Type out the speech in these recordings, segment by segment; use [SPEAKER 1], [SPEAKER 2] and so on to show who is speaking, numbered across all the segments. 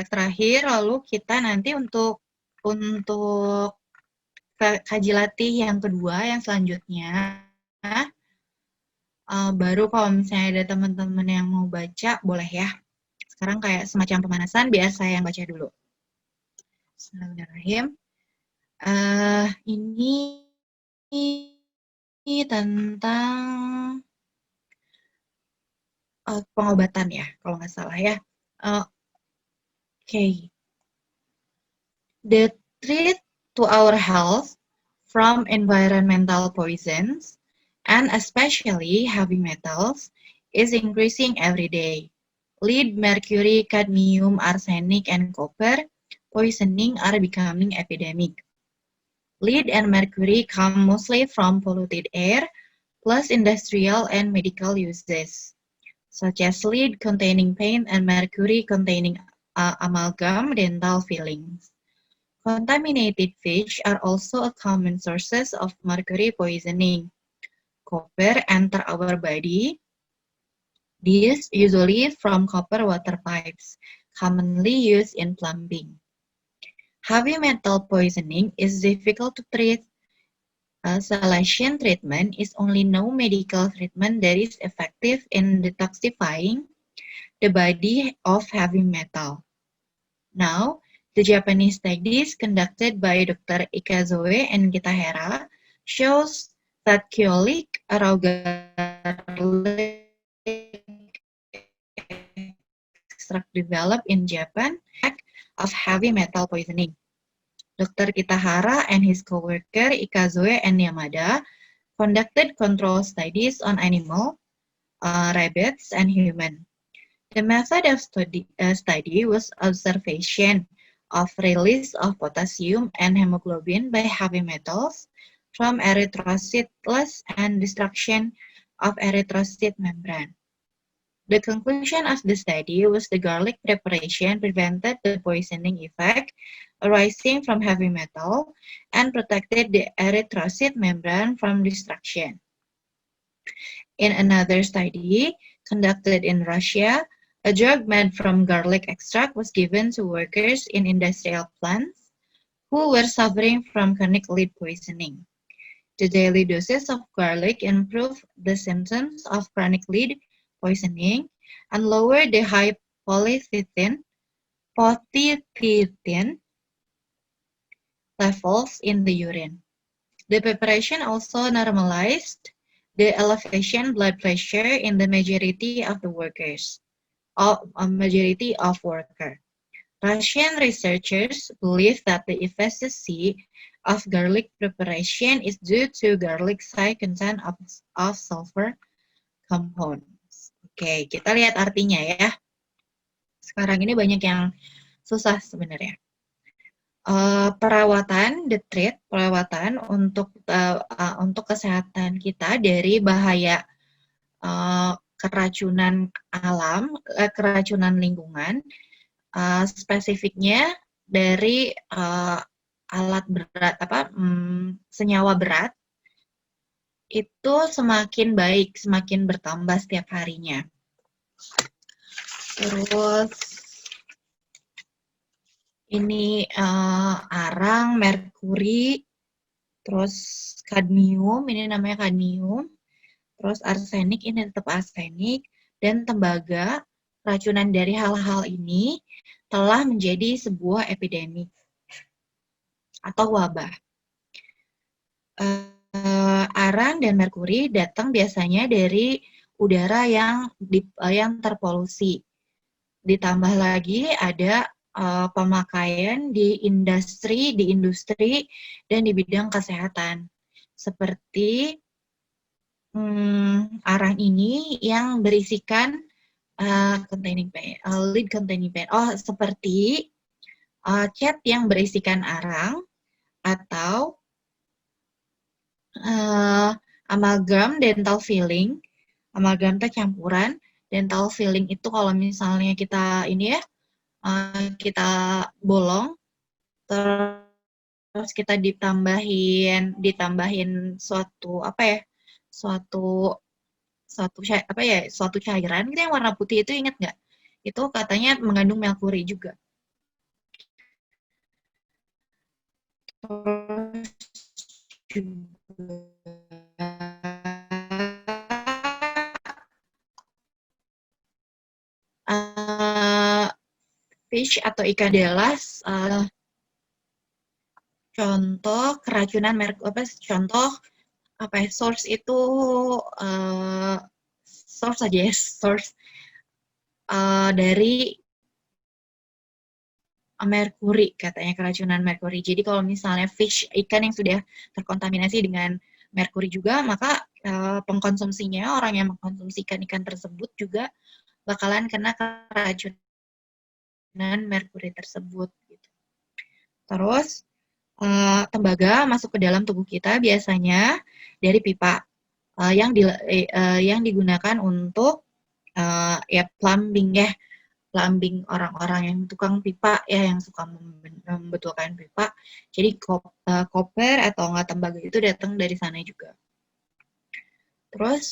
[SPEAKER 1] praktek terakhir, lalu kita nanti untuk kaji latih yang kedua, yang selanjutnya, baru kalau misalnya ada teman-teman yang mau baca, boleh ya. Sekarang kayak semacam pemanasan, biar saya yang baca dulu. Bismillahirrahmanirrahim. Ini tentang pengobatan ya, kalau nggak salah ya. Okay. The threat to our health from environmental poisons, and especially heavy metals, is increasing every day. Lead, mercury, cadmium, arsenic, and copper poisoning are becoming epidemic. Lead and mercury come mostly from polluted air, plus industrial and medical uses, such as lead-containing paint and mercury-containing amalgam dental fillings. Contaminated fish are also a common sources of mercury poisoning. Copper enter our body. This usually from copper water pipes, commonly used in plumbing. Heavy metal poisoning is difficult to treat. Salation treatment is only no medical treatment that is effective in detoxifying the body of heavy metal. Now, the Japanese studies conducted by Dr. Ikazoe and Kitahara shows that Kyolic raw garlic extract developed in Japan of heavy metal poisoning. Dr. Kitahara and his co-worker Ikazoe and Yamada conducted control studies on animal, rabbits, and human. The method of study was observation of release of potassium and hemoglobin by heavy metals from erythrocytes and destruction of erythrocyte membrane. The conclusion of the study was the garlic preparation prevented the poisoning effect arising from heavy metal and protected the erythrocyte membrane from destruction. In another study conducted in Russia, a drug made from garlic extract was given to workers in industrial plants who were suffering from chronic lead poisoning. The daily doses of garlic improved the symptoms of chronic lead poisoning and lowered the high polythene levels in the urine. The preparation also normalized the elevation blood pressure in the majority of the workers. Russian researchers believe that the efficacy of garlic preparation is due to garlic's high content of sulfur compounds. Oke, kita lihat artinya ya. Sekarang ini banyak yang susah sebenarnya. Perawatan, the treat, perawatan untuk kesehatan kita dari bahaya keracunan alam, keracunan lingkungan, spesifiknya dari alat berat senyawa berat itu semakin baik, semakin bertambah setiap harinya. Terus ini arang, merkuri, terus kadmium, ini namanya kadmium, terus arsenik, ini tetap arsenik, dan tembaga. Racunan dari hal-hal ini telah menjadi sebuah epidemi atau wabah. Arang dan merkuri datang biasanya dari udara yang terpolusi. Ditambah lagi ada pemakaian di industri dan di bidang kesehatan. Seperti arang ini yang berisikan lead containing paint. Seperti cat yang berisikan arang atau amalgam dental filling. Amalgam itu campuran. Dental filling itu kalau misalnya kita kita bolong, terus kita ditambahin suatu cairan gitu yang warna putih itu, ingat nggak? Itu katanya mengandung merkuri juga. uh, fish atau ikan adalah contoh keracunan contoh apa ya, source itu source aja ya, source dari merkuri, katanya keracunan merkuri. Jadi kalau misalnya fish, ikan yang sudah terkontaminasi dengan merkuri juga, maka pengkonsumsinya, orang yang mengkonsumsi ikan tersebut juga bakalan kena keracunan merkuri tersebut. Gitu. Terus tembaga masuk ke dalam tubuh kita biasanya dari pipa yang digunakan untuk ya plumbing orang-orang yang tukang pipa ya, yang suka membetulkan pipa. Jadi koper atau enggak tembaga itu datang dari sana juga. Terus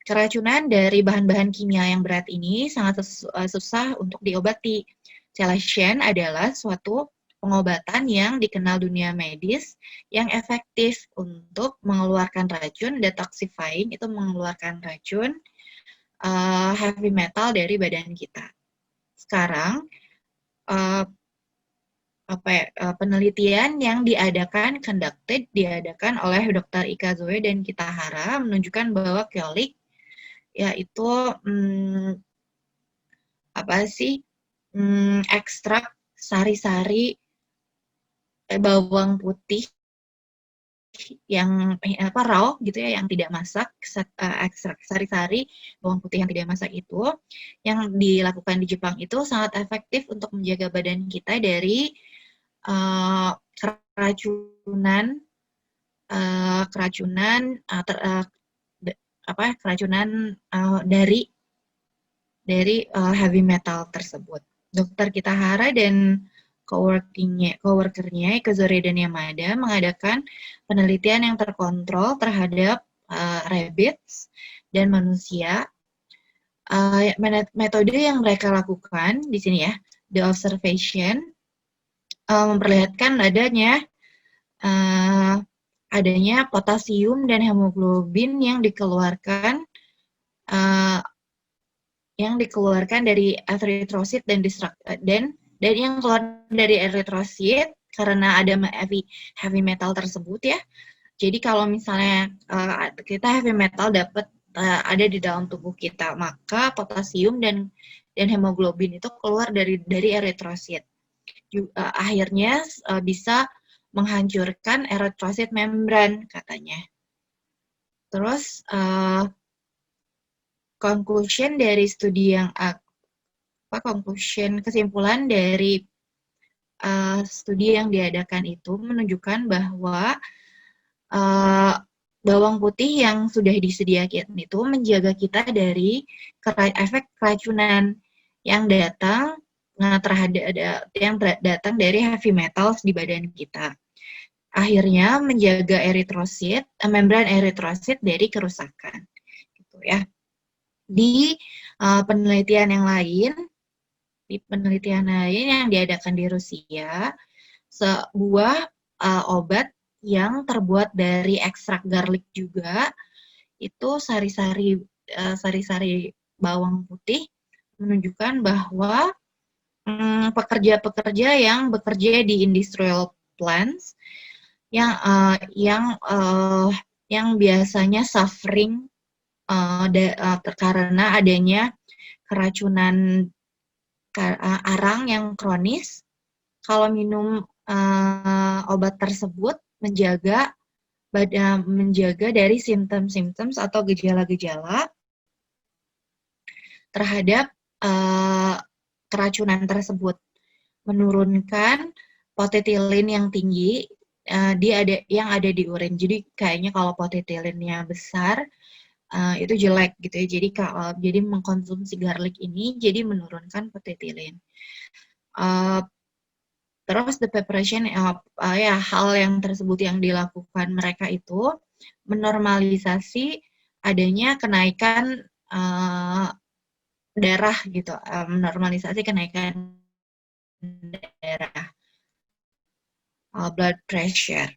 [SPEAKER 1] keracunan dari bahan-bahan kimia yang berat ini sangat susah untuk diobati. Chelation adalah suatu pengobatan yang dikenal dunia medis yang efektif untuk mengeluarkan racun. Detoxifying itu mengeluarkan racun heavy metal dari badan kita. Sekarang penelitian yang diadakan oleh Dr. Ika Zoe dan Kitahara menunjukkan bahwa keolik yaitu ekstrak sari-sari bawang putih yang raw gitu ya, yang tidak masak, ekstrak sari-sari bawang putih yang tidak masak itu yang dilakukan di Jepang itu sangat efektif untuk menjaga badan kita dari keracunan dari heavy metal tersebut. Dokter Kitahara dan coworkernya Ikazore dan Yamada mengadakan penelitian yang terkontrol terhadap rabbits dan manusia. Metode yang mereka lakukan di sini ya, the observation, memperlihatkan adanya potasium dan hemoglobin yang dikeluarkan dari eritrosit dan yang keluar dari eritrosit karena ada heavy metal tersebut ya. Jadi kalau misalnya kita heavy metal ada di dalam tubuh kita, maka potasium dan hemoglobin itu keluar dari eritrosit. Akhirnya bisa menghancurkan eritrosit membran katanya. Terus kesimpulan dari studi yang diadakan itu menunjukkan bahwa bawang putih yang sudah disediakan itu menjaga kita dari efek keracunan yang datang dari heavy metals di badan kita. Akhirnya menjaga membran eritrosit dari kerusakan. Gitu ya. Di penelitian yang diadakan di Rusia, sebuah obat yang terbuat dari ekstrak garlic juga, itu sari-sari bawang putih menunjukkan bahwa pekerja-pekerja yang bekerja di industrial plants yang biasanya suffering karena adanya keracunan arang yang kronis, kalau minum obat tersebut menjaga dari simptom-simptom atau gejala-gejala terhadap keracunan tersebut, menurunkan potetilin yang tinggi yang ada di urin. Jadi kayaknya kalau potetilinnya besar itu jelek gitu ya. Jadi mengkonsumsi garlic ini jadi menurunkan potetilin. Terus the preparation hal yang tersebut yang dilakukan mereka itu menormalisasi adanya kenaikan darah gitu, menormalisasi kenaikan darah, blood pressure.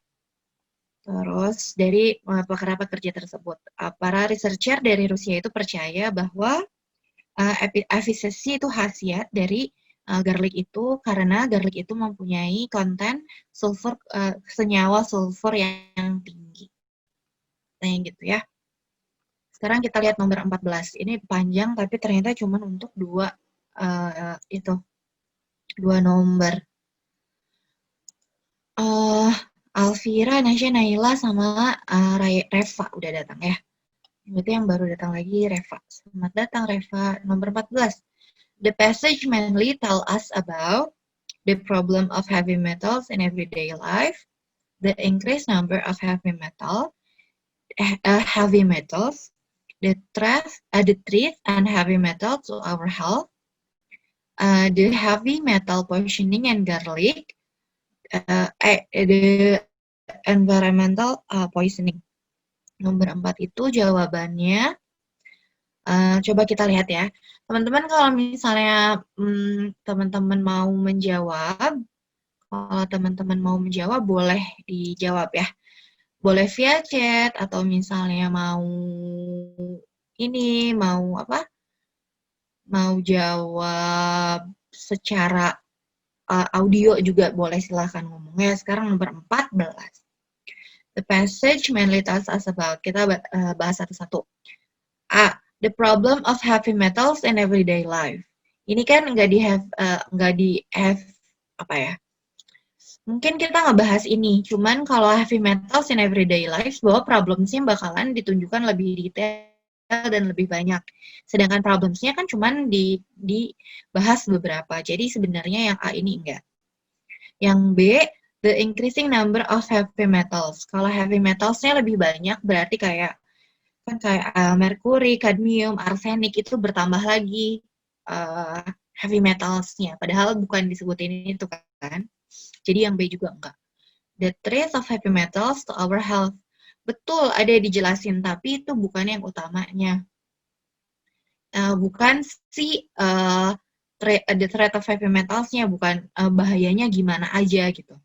[SPEAKER 1] Terus dari beberapa kerja tersebut, para researcher dari Rusia itu percaya bahwa efisiensi itu khasiat dari garlic itu karena garlic itu mempunyai konten sulfur, senyawa sulfur yang tinggi. Nah, gitu ya. Sekarang kita lihat nomor 14. Ini panjang tapi ternyata cuma untuk dua nomor. Alvira, Nasya, Naila, sama Reva udah datang ya. Berarti yang baru datang lagi Reva. Selamat datang Reva. Nomor 14. The passage mainly tell us about the problem of heavy metals in everyday life, the increased number of heavy metals, the threat and heavy metals to our health, the heavy metal poisoning and garlic, the environmental poisoning. Nomor 4 itu jawabannya. Coba kita lihat ya. Teman-teman kalau misalnya teman-teman mau menjawab, boleh dijawab ya. Boleh via chat atau misalnya mau jawab secara audio juga boleh, silahkan ngomong ya. Sekarang nomor 14. The passage mainly tells us about, kita bahas satu-satu. The problem of heavy metals in everyday life. Ini kan nggak di have apa ya? Mungkin kita ngebahas ini, cuman kalau heavy metals in everyday life, bahwa problemsnya bakalan ditunjukkan lebih detail dan lebih banyak. Sedangkan problemsnya kan cuman dibahas beberapa. Jadi sebenarnya yang A ini enggak. Yang B, the increasing number of heavy metals. Kalau heavy metalsnya lebih banyak, berarti kayak merkuri, kadmium, arsenik itu bertambah lagi heavy metalsnya. Padahal bukan disebutin itu kan. Jadi yang B juga enggak. The trace of heavy metals to our health. Betul, ada dijelasin, tapi itu bukan yang utamanya. Bukan the threat of heavy metalsnya, bukan bahayanya gimana aja gitu.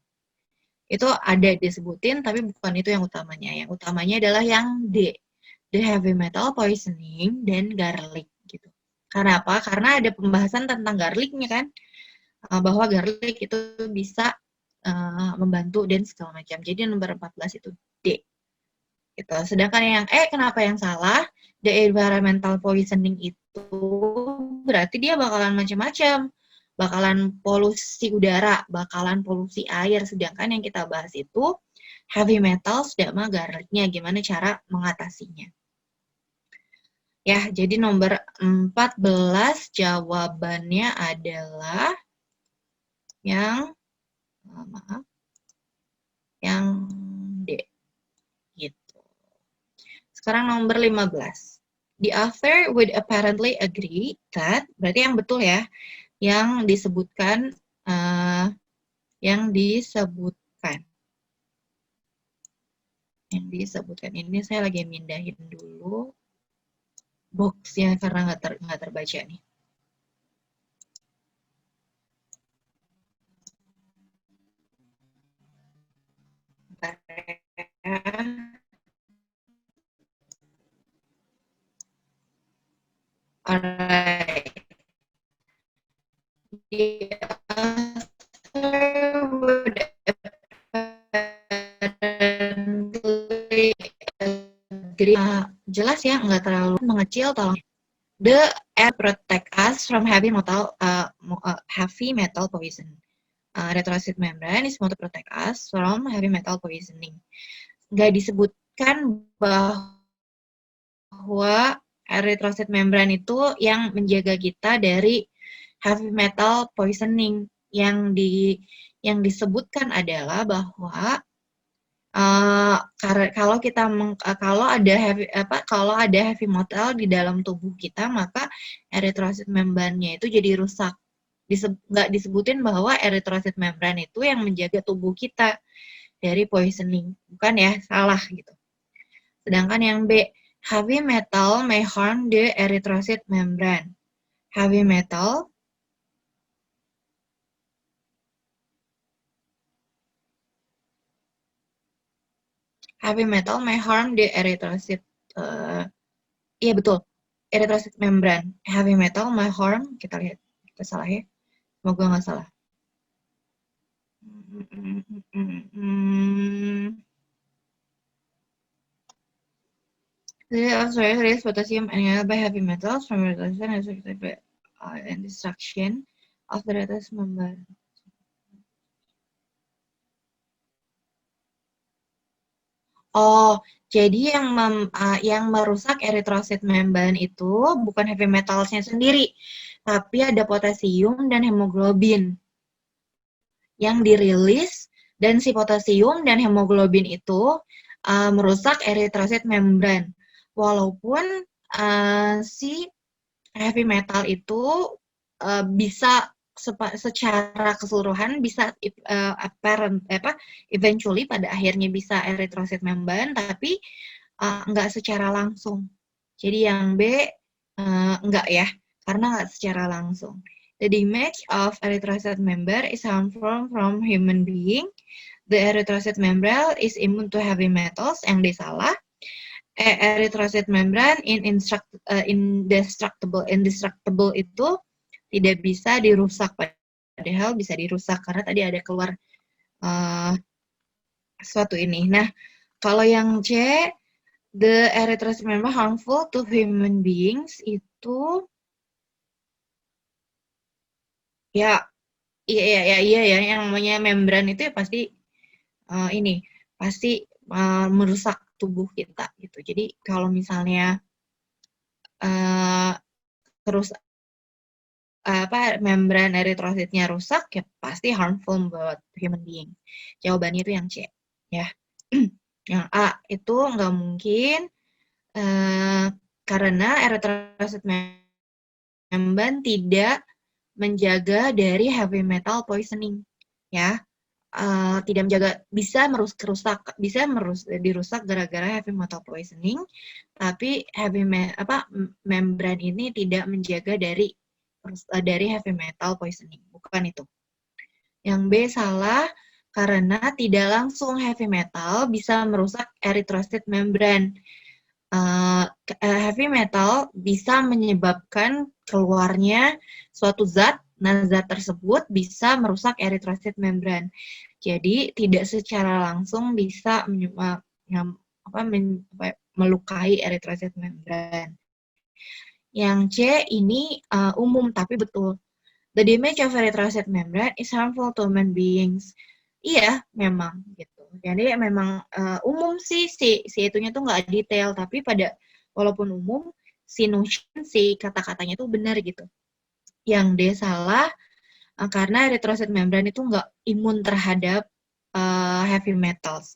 [SPEAKER 1] Itu ada disebutin, tapi bukan itu yang utamanya. Yang utamanya adalah yang D, the heavy metal poisoning dan garlic gitu. Karena apa? Karena ada pembahasan tentang garlicnya kan, bahwa garlic itu bisa membantu dan segala macam. Jadi nomor 14 itu D. Gitu. Sedangkan yang kenapa yang salah? The environmental poisoning itu berarti dia bakalan macam-macam. Bakalan polusi udara, bakalan polusi air. Sedangkan yang kita bahas itu heavy metals sama garlicnya. Gimana cara mengatasinya. Ya, jadi nomor 14 jawabannya adalah yang D. Gitu. Sekarang nomor 15. The author would apparently agree that, berarti yang betul ya, yang disebutkan ini saya lagi mindahin dulu boxnya karena nggak terbaca nih. Alright. The author would apparently agree. Jelas ya, nggak terlalu mengecil, tolong. The air protect us from heavy metal poison. Retroacid membrane is meant to protect us from heavy metal poisoning. Nggak disebutkan bahwa erythrocyte membrane itu yang menjaga kita dari heavy metal poisoning. Yang disebutkan adalah bahwa kalau ada heavy metal di dalam tubuh kita, maka erythrocyte membrane-nya itu jadi rusak. Nggak disebutin bahwa erythrocyte membrane itu yang menjaga tubuh kita dari poisoning. Bukan ya, salah gitu. Sedangkan yang B, heavy metal may harm the erythrocyte membrane. Heavy metal Heavy metal may harm the erythrocyte. Iya betul, erythrocyte membrane. Heavy metal may harm. Kita lihat, kita salah ya. Semoga nggak salah. The oxides release potassium and by heavy metals from reduction and destruction of the erythrocyte membrane. Oh, jadi yang merusak erythrocyte membrane itu bukan heavy metalsnya sendiri, tapi ada potasium dan hemoglobin yang dirilis, dan si potasium dan hemoglobin itu merusak erythrocyte membrane. Walaupun si heavy metal itu bisa secara keseluruhan bisa eventually pada akhirnya bisa erythrocyte membrane, tapi nggak secara langsung. Jadi yang B enggak ya, karena nggak secara langsung. The damage of erythrocyte membrane is harmful from human being. The erythrocyte membrane is immune to heavy metals. Yang D salah. Erythrocyte membrane indestructible itu tidak bisa dirusak, padahal bisa dirusak karena tadi ada keluar sesuatu ini. Nah, kalau yang C, the erythrocyte membrane harmful to human beings itu ya iya ya, yang namanya membran itu ya pasti ini pasti merusak tubuh kita gitu. Jadi kalau misalnya terus membran eritrositnya rusak ya pasti harmful buat human being. Jawabannya itu yang C ya. Yang A itu nggak mungkin karena eritrosit membran tidak menjaga dari heavy metal poisoning ya. Tidak menjaga, bisa dirusak gara-gara heavy metal poisoning, tapi membran ini tidak menjaga dari heavy metal poisoning, bukan itu. Yang B salah, karena tidak langsung heavy metal bisa merusak erythrocyte membrane. Heavy metal bisa menyebabkan keluarnya suatu zat. Nah, zat tersebut bisa merusak erythrocyte membrane. Jadi, tidak secara langsung bisa melukai erythrocyte membrane. Yang C ini umum, tapi betul. The damage of erythrocyte membrane is harmful to human beings. Iya, memang gitu. Jadi memang umum sih si itunya tuh nggak detail, tapi walaupun umum, si notion, si kata-katanya tuh benar gitu. Yang D salah, karena erythrocyte membrane itu nggak imun terhadap heavy metals.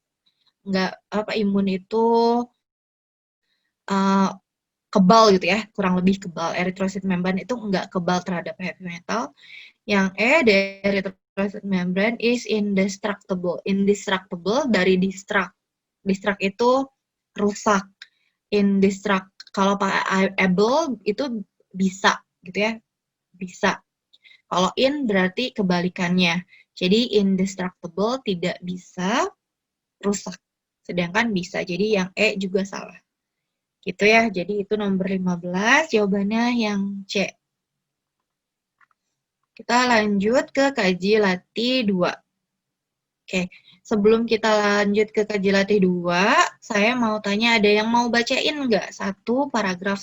[SPEAKER 1] Nggak, imun itu kebal gitu ya, kurang lebih kebal. Erythrocyte membrane itu nggak kebal terhadap heavy metal. Yang E, the erythrocyte membrane is indestructible. Indestructible dari destruct. Destruct itu rusak. Kalau pakai able itu bisa gitu ya, bisa. Kalau in berarti kebalikannya. Jadi indestructible tidak bisa rusak. Sedangkan bisa. Jadi yang E juga salah. Gitu ya. Jadi itu nomor 15, jawabannya yang C. Kita lanjut ke kaji latih 2. Oke, sebelum kita lanjut ke kaji latih 2, saya mau tanya, ada yang mau bacain nggak? Satu paragraf.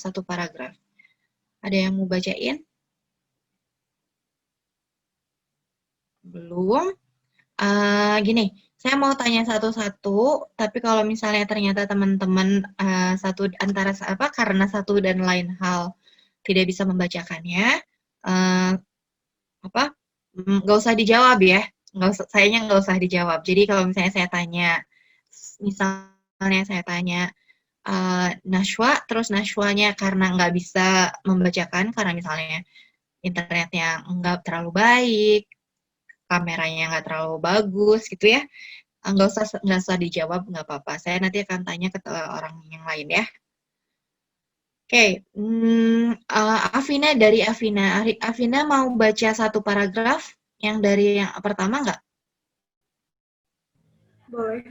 [SPEAKER 1] Ada yang mau bacain? Belum? Gini, saya mau tanya satu-satu, tapi kalau misalnya ternyata teman-teman karena satu dan lain hal tidak bisa membacakannya, nggak usah dijawab ya, sayanya nggak usah dijawab. Jadi kalau misalnya saya tanya, Nashwa, terus Nashwanya karena nggak bisa membacakan karena misalnya internetnya nggak terlalu baik, kameranya nggak terlalu bagus gitu ya, nggak usah dijawab, nggak apa-apa. Saya nanti akan tanya ke orang yang lain ya. Oke, Afina, dari Afina. Afina mau baca satu paragraf yang dari yang pertama nggak?
[SPEAKER 2] Boleh.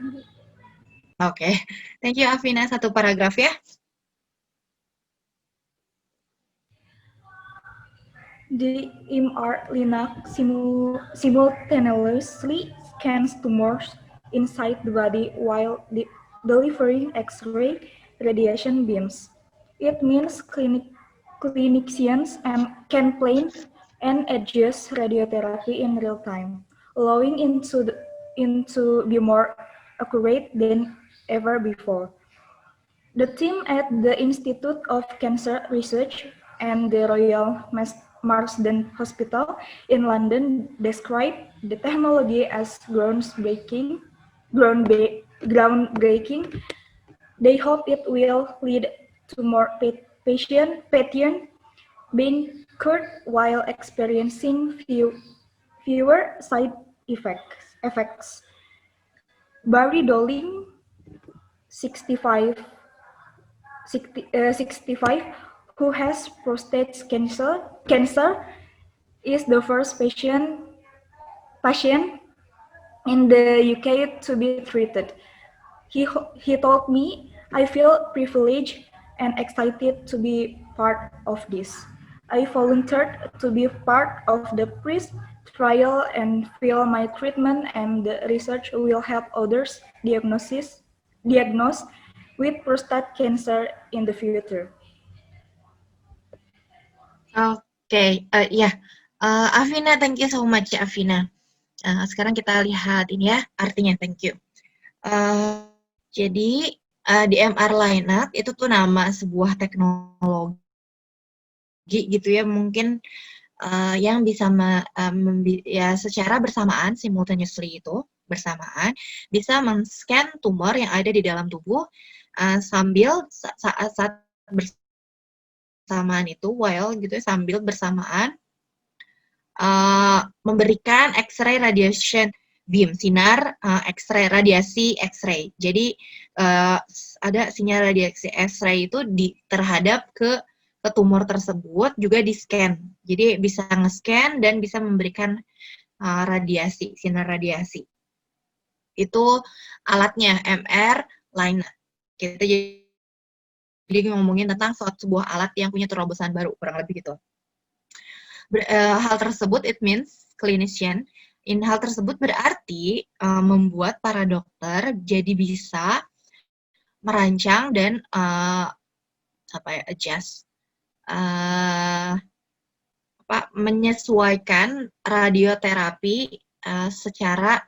[SPEAKER 1] Oke, thank you Afina. Satu paragraf ya.
[SPEAKER 2] The mRNA simultaneously scans tumors inside the body while delivering X-ray radiation beams. It means clinicians can plan and adjust radiotherapy in real time, allowing it to be more accurate than ever before. The team at the Institute of Cancer Research and the Royal Marsden Hospital in London described the technology as groundbreaking. They hope it will lead to more patients being cured while experiencing fewer side effects. Barry Dolling, 65, 65, who has prostate cancer, is the first patient in the UK to be treated. He told me, I feel privileged and excited to be part of this. I volunteered to be part of the PRIST trial and feel my treatment and the research will help others diagnosed with prostate cancer in the future.
[SPEAKER 1] Oke, ya. Afina, thank you so much ya Afina. Sekarang kita lihat ini ya, artinya thank you. Jadi, DMR Lineup itu tuh nama sebuah teknologi gitu ya, mungkin yang bisa ya secara bersamaan, simultaneously itu, bersamaan, bisa men-scan tumor yang ada di dalam tubuh sambil saat bersamaan itu, while gitu ya, sambil bersamaan memberikan X-ray radiation beam, sinar X-ray, radiasi X-ray. Jadi ada sinyal radiasi X-ray itu terhadap ke tumor tersebut juga di-scan. Jadi bisa nge-scan dan bisa memberikan radiasi, sinar radiasi. Itu alatnya MR Liner. Kita jadi ngomongin tentang sebuah alat yang punya terobosan baru, kurang lebih gitu. Hal tersebut, it means clinician. Hal tersebut berarti membuat para dokter jadi bisa merancang dan adjust, menyesuaikan radioterapi secara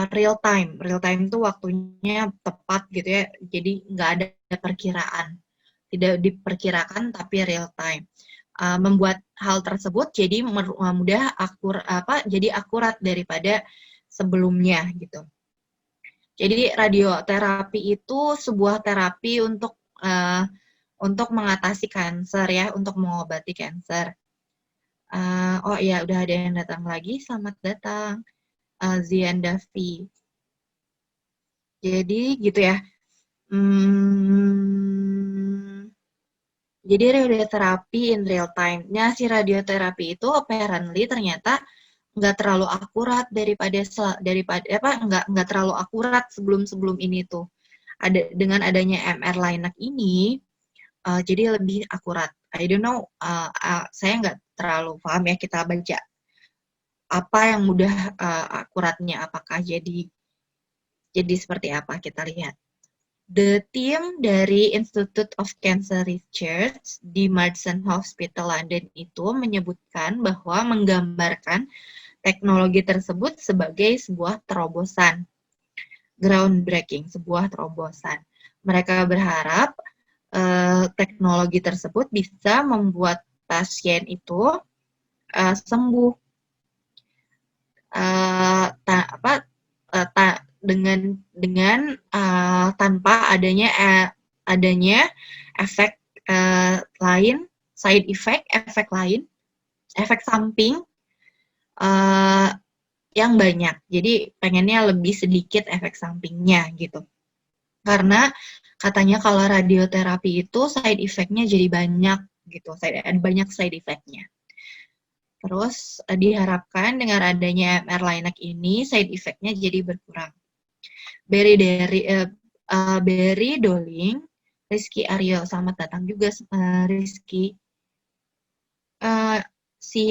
[SPEAKER 1] real time. Real time itu waktunya tepat gitu ya. Jadi nggak ada perkiraan, tidak diperkirakan tapi real time. Membuat hal tersebut jadi jadi akurat daripada sebelumnya gitu. Jadi radioterapi itu sebuah terapi untuk mengatasi kanker ya, untuk mengobati kanker. Oh iya, udah ada yang datang lagi. Selamat datang, Zian Davi. Jadi gitu ya. Jadi radioterapi in real time. Nah, si radioterapi itu apparently ternyata nggak terlalu akurat daripada nggak terlalu akurat sebelum ini tuh. Dengan adanya MR Linac ini, jadi lebih akurat. I don't know, saya nggak terlalu paham ya, kita baca apa yang mudah akuratnya, apakah jadi seperti apa, kita lihat. The team dari Institute of Cancer Research di Marsden Hospital London itu menyebutkan bahwa menggambarkan teknologi tersebut sebagai sebuah terobosan, groundbreaking, sebuah terobosan. Mereka berharap teknologi tersebut bisa membuat pasien itu sembuh dengan tanpa adanya efek lain, side effect, efek samping yang banyak. Jadi pengennya lebih sedikit efek sampingnya gitu. Karena katanya kalau radioterapi itu side effect-nya jadi banyak gitu, banyak side effect-nya. Terus diharapkan dengan adanya MR Linac ini side effect-nya jadi berkurang. Barry Doling, Rizky Aryo. Selamat datang juga, Rizky. Si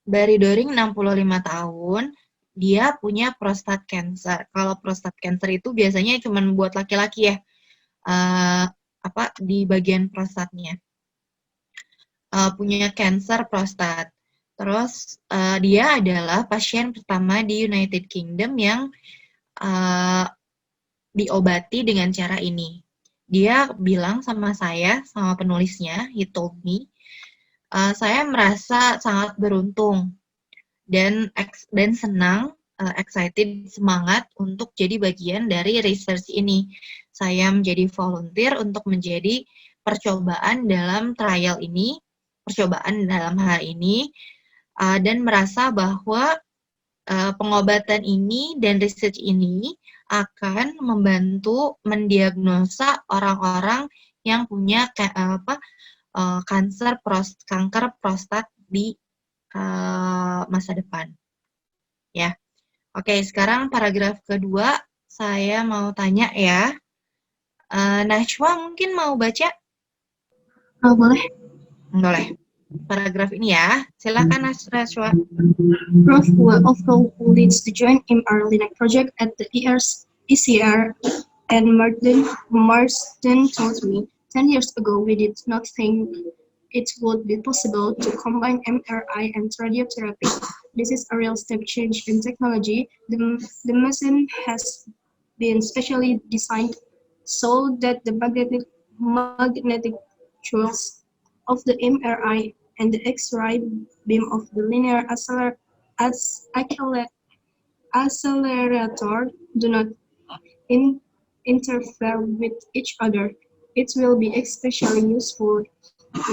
[SPEAKER 1] Barry Doling 65 tahun, dia punya prostat cancer. Kalau prostat cancer itu biasanya cuma buat laki-laki ya, di bagian prostatnya. Punya cancer prostat. Terus dia adalah pasien pertama di United Kingdom yang diobati dengan cara ini. Dia bilang sama saya, sama penulisnya, he told me, saya merasa sangat beruntung dan senang, excited, semangat untuk jadi bagian dari research ini. Saya menjadi volunteer untuk menjadi percobaan dalam trial ini, percobaan dalam hal ini, dan merasa bahwa pengobatan ini dan research ini akan membantu mendiagnosa orang-orang yang punya kanker prostat di masa depan. Ya, oke. Sekarang paragraf kedua saya mau tanya ya. Najwa mungkin mau baca?
[SPEAKER 3] Boleh.
[SPEAKER 1] Boleh. Paragraf ini ya. Silakan Najwa.
[SPEAKER 3] Prof will also leads the joint MR-Linac project at the ECR, and Marsden told me 10 years ago we did not think it would be possible to combine MRI and radiotherapy. This is a real step change in technology. The machine has been specially designed so that the magnetic pulse of the MRI and the X-ray beam of the linear accelerator do not interfere with each other. It will be especially useful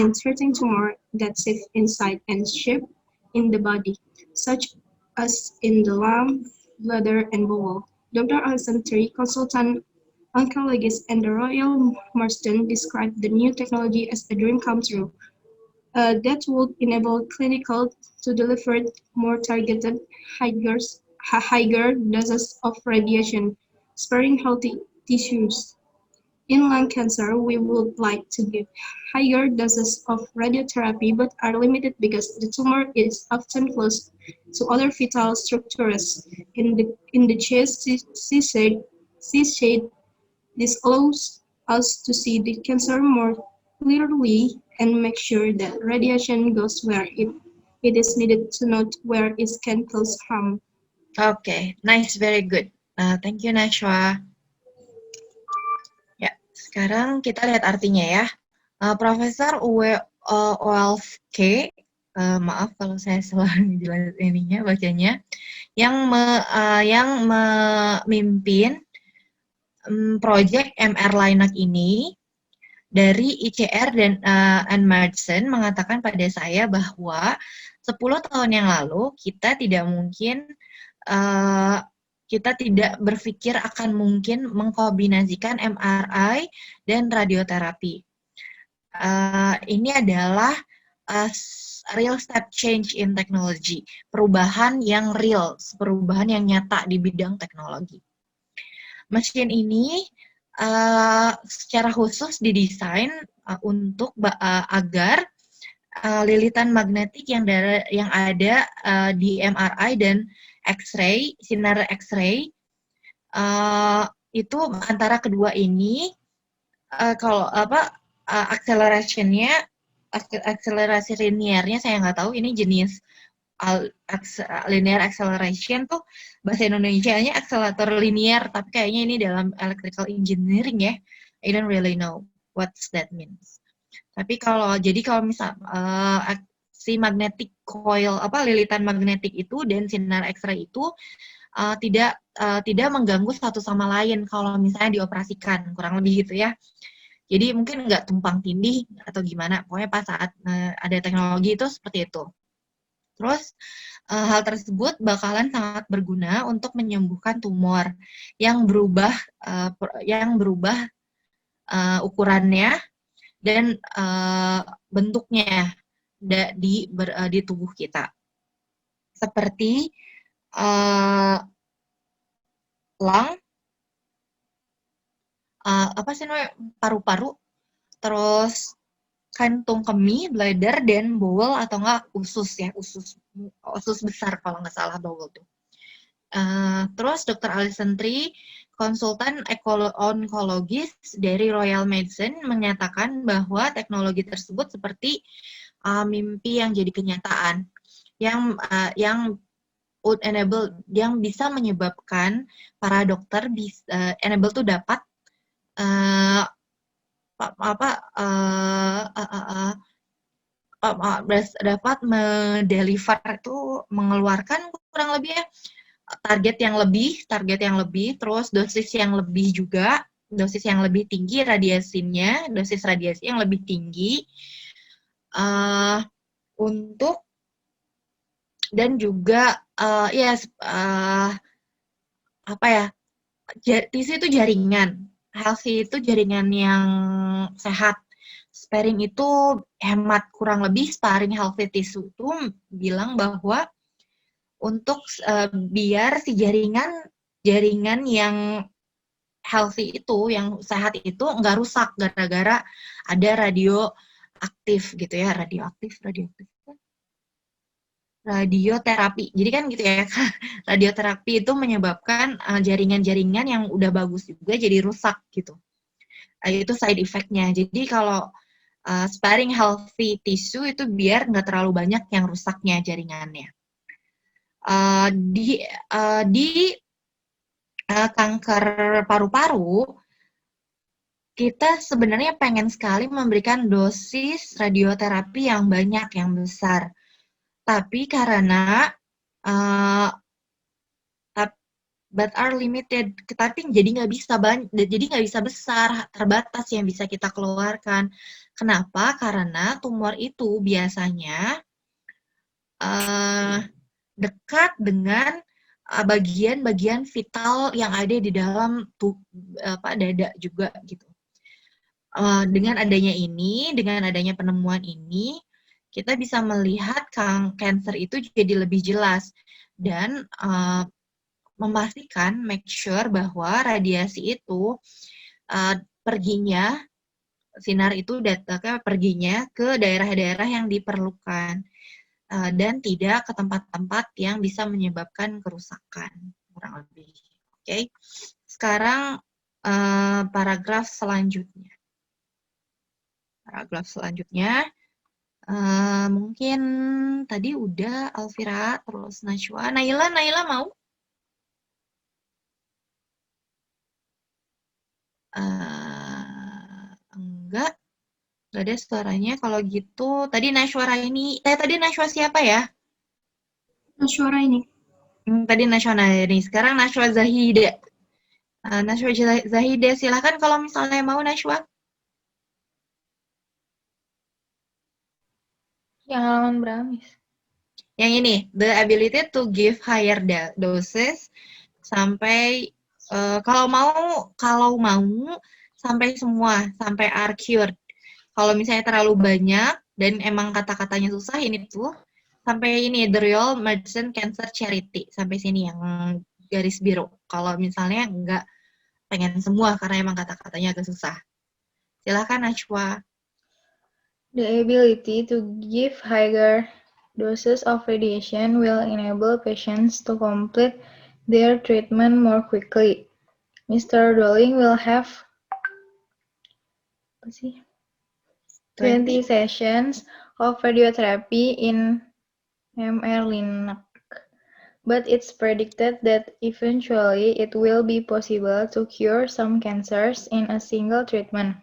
[SPEAKER 3] in treating tumors that sit inside and shape in the body, such as in the lung, bladder, and bowel. Dr. Alison Terry, consultant oncologist at the Royal Marsden, described the new technology as a dream come true. That would enable clinical to deliver more targeted, higher doses of radiation, sparing healthy tissues. In lung cancer, we would like to give higher doses of radiotherapy but are limited because the tumor is often close to other vital structures in the chest. She said this allows us to see the cancer more clearly and make sure that radiation goes where it is needed to not where it can cause harm.
[SPEAKER 1] Okay, nice, very good. Thank you, Najwa. Ya, sekarang kita lihat artinya ya. Profesor Wolf K, maaf kalau saya salah jelas ininya bacanya, yang memimpin proyek MR-Linac ini dari ICR dan Marsden mengatakan pada saya bahwa 10 tahun yang lalu kita tidak berpikir akan mungkin mengkombinasikan MRI dan radioterapi. Ini adalah real step change in technology, perubahan yang real, perubahan yang nyata di bidang teknologi. Mesin ini secara khusus didesain untuk agar lilitan magnetik yang ada di MRI dan X-ray, sinar X-ray, itu antara kedua ini akselerasi linearnya saya nggak tahu ini jenis linear acceleration tuh bahasa Indonesianya akselerator linear, tapi kayaknya ini dalam electrical engineering ya. I don't really know what that means. Tapi kalau misal si magnetic coil lilitan magnetik itu dan sinar X-ray itu tidak mengganggu satu sama lain kalau misalnya dioperasikan, kurang lebih gitu ya. Jadi mungkin nggak tumpang tindih atau gimana, pokoknya pas saat ada teknologi itu seperti itu. Terus hal tersebut bakalan sangat berguna untuk menyembuhkan tumor yang berubah ukurannya dan bentuknya di tubuh kita, seperti lung, apa sih namanya, paru-paru, terus kantung kemih, bladder, dan bowel atau enggak usus ya, usus besar kalau nggak salah bowel tuh. Terus Dr. Alison Tree, konsultan onkologis dari Royal Medicine, menyatakan bahwa teknologi tersebut seperti mimpi yang jadi kenyataan, yang would enable, yang bisa menyebabkan para dokter enable tuh dapat uh, apa dapat mendeliver itu, mengeluarkan kurang lebih ya target yang lebih, terus dosis yang lebih juga, dosis yang lebih tinggi radiasinya, dosis radiasi yang lebih tinggi untuk, dan juga apa ya, tisu itu jaringan, healthy itu jaringan yang sehat, sparing itu hemat, kurang lebih sparing healthy tissue itu bilang bahwa untuk biar si jaringan yang healthy itu, yang sehat itu nggak rusak gara-gara ada radioaktif gitu ya, radioterapi. Jadi kan gitu ya, radioterapi itu menyebabkan jaringan-jaringan yang udah bagus juga jadi rusak gitu. Itu side effect-nya. Jadi kalau sparing healthy tissue itu biar nggak terlalu banyak yang rusaknya jaringannya. Di kanker paru-paru, kita sebenarnya pengen sekali memberikan dosis radioterapi yang banyak, yang besar. Tapi karena but are limited, tapi jadi nggak bisa besar, terbatas yang bisa kita keluarkan. Kenapa? Karena tumor itu biasanya dekat dengan bagian-bagian vital yang ada di dalam dada juga gitu. Dengan adanya penemuan ini, kita bisa melihat kanker itu jadi lebih jelas dan memastikan, make sure bahwa radiasi itu sinar itu datangnya perginya ke daerah-daerah yang diperlukan dan tidak ke tempat-tempat yang bisa menyebabkan kerusakan, kurang lebih. Oke. Sekarang paragraf selanjutnya. Mungkin tadi udah Alvira, terus Najwa. Naila mau? Enggak ada suaranya. Kalau gitu, tadi Najwa siapa ya?
[SPEAKER 3] Najwa Raini.
[SPEAKER 1] Tadi Najwa Raini. Sekarang Najwa Zahida. Najwa Zahida, silahkan kalau misalnya mau, Najwa.
[SPEAKER 2] Yang halaman berapa, Miss?
[SPEAKER 1] Yang ini, the ability to give higher doses sampai kalau mau sampai semua, sampai are cured. Kalau misalnya terlalu banyak dan emang kata-katanya susah, ini tuh sampai ini, the Royal Medicine Cancer Charity, sampai sini yang garis biru. Kalau misalnya nggak pengen semua karena emang kata-katanya agak susah. Silakan Najwa.
[SPEAKER 2] The ability to give higher doses of radiation will enable patients to complete their treatment more quickly. Mr. Dowling will have 20 sessions of radiotherapy in MR Linac, but it's predicted that eventually it will be possible to cure some cancers in a single treatment.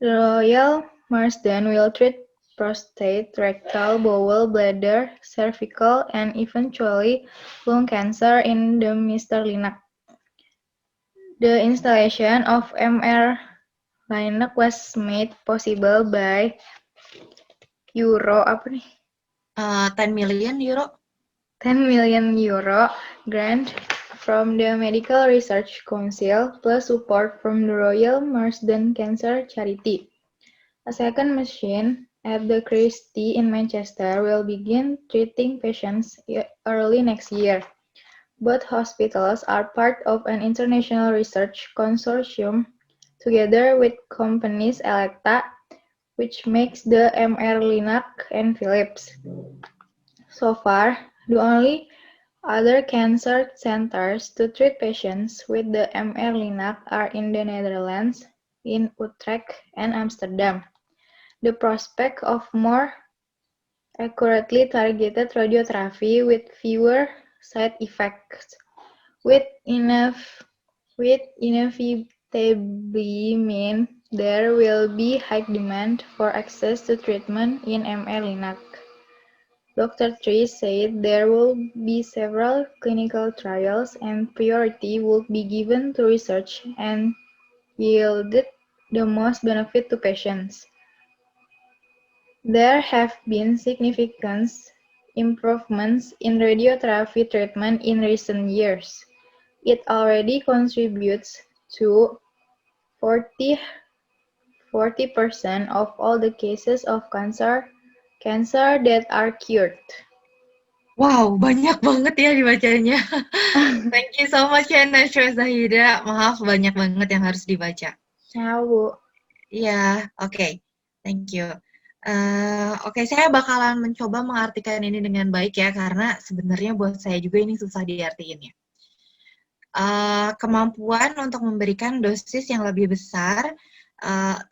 [SPEAKER 2] The Royal Marsden will treat prostate, rectal, bowel, bladder, cervical, and eventually lung cancer in the Mr. Linac. The installation of MR Linac was made possible by euro
[SPEAKER 1] 10 million euro.
[SPEAKER 2] 10 million euro grant from the Medical Research Council plus support from the Royal Marsden Cancer Charity. A second machine at the Christie in Manchester will begin treating patients early next year.
[SPEAKER 4] Both hospitals are part of an international research consortium together with companies Elekta, which makes the MR-Linac and Philips. So far, the only other cancer centers to treat patients with the MR-Linac are in the Netherlands, in Utrecht and Amsterdam. The prospect of more accurately targeted radiotherapy with fewer side effects would inevitably mean there will be high demand for access to treatment in MR-Linac. Dr. Tree said there will be several clinical trials and priority will be given to research and yielded the most benefit to patients. There have been significant improvements in radiotherapy treatment in recent years. It already contributes to 40% of all the cases of cancer that are cured.
[SPEAKER 1] Wow, banyak banget ya dibacanya. Thank you so much ya Najwa Zahida. Maaf, banyak banget yang harus dibaca.
[SPEAKER 4] Ya, Bu.
[SPEAKER 1] Iya, oke. Thank you. Oke, saya bakalan mencoba mengartikan ini dengan baik ya, karena sebenarnya buat saya juga ini susah diartiin ya. Kemampuan untuk memberikan dosis yang lebih besar,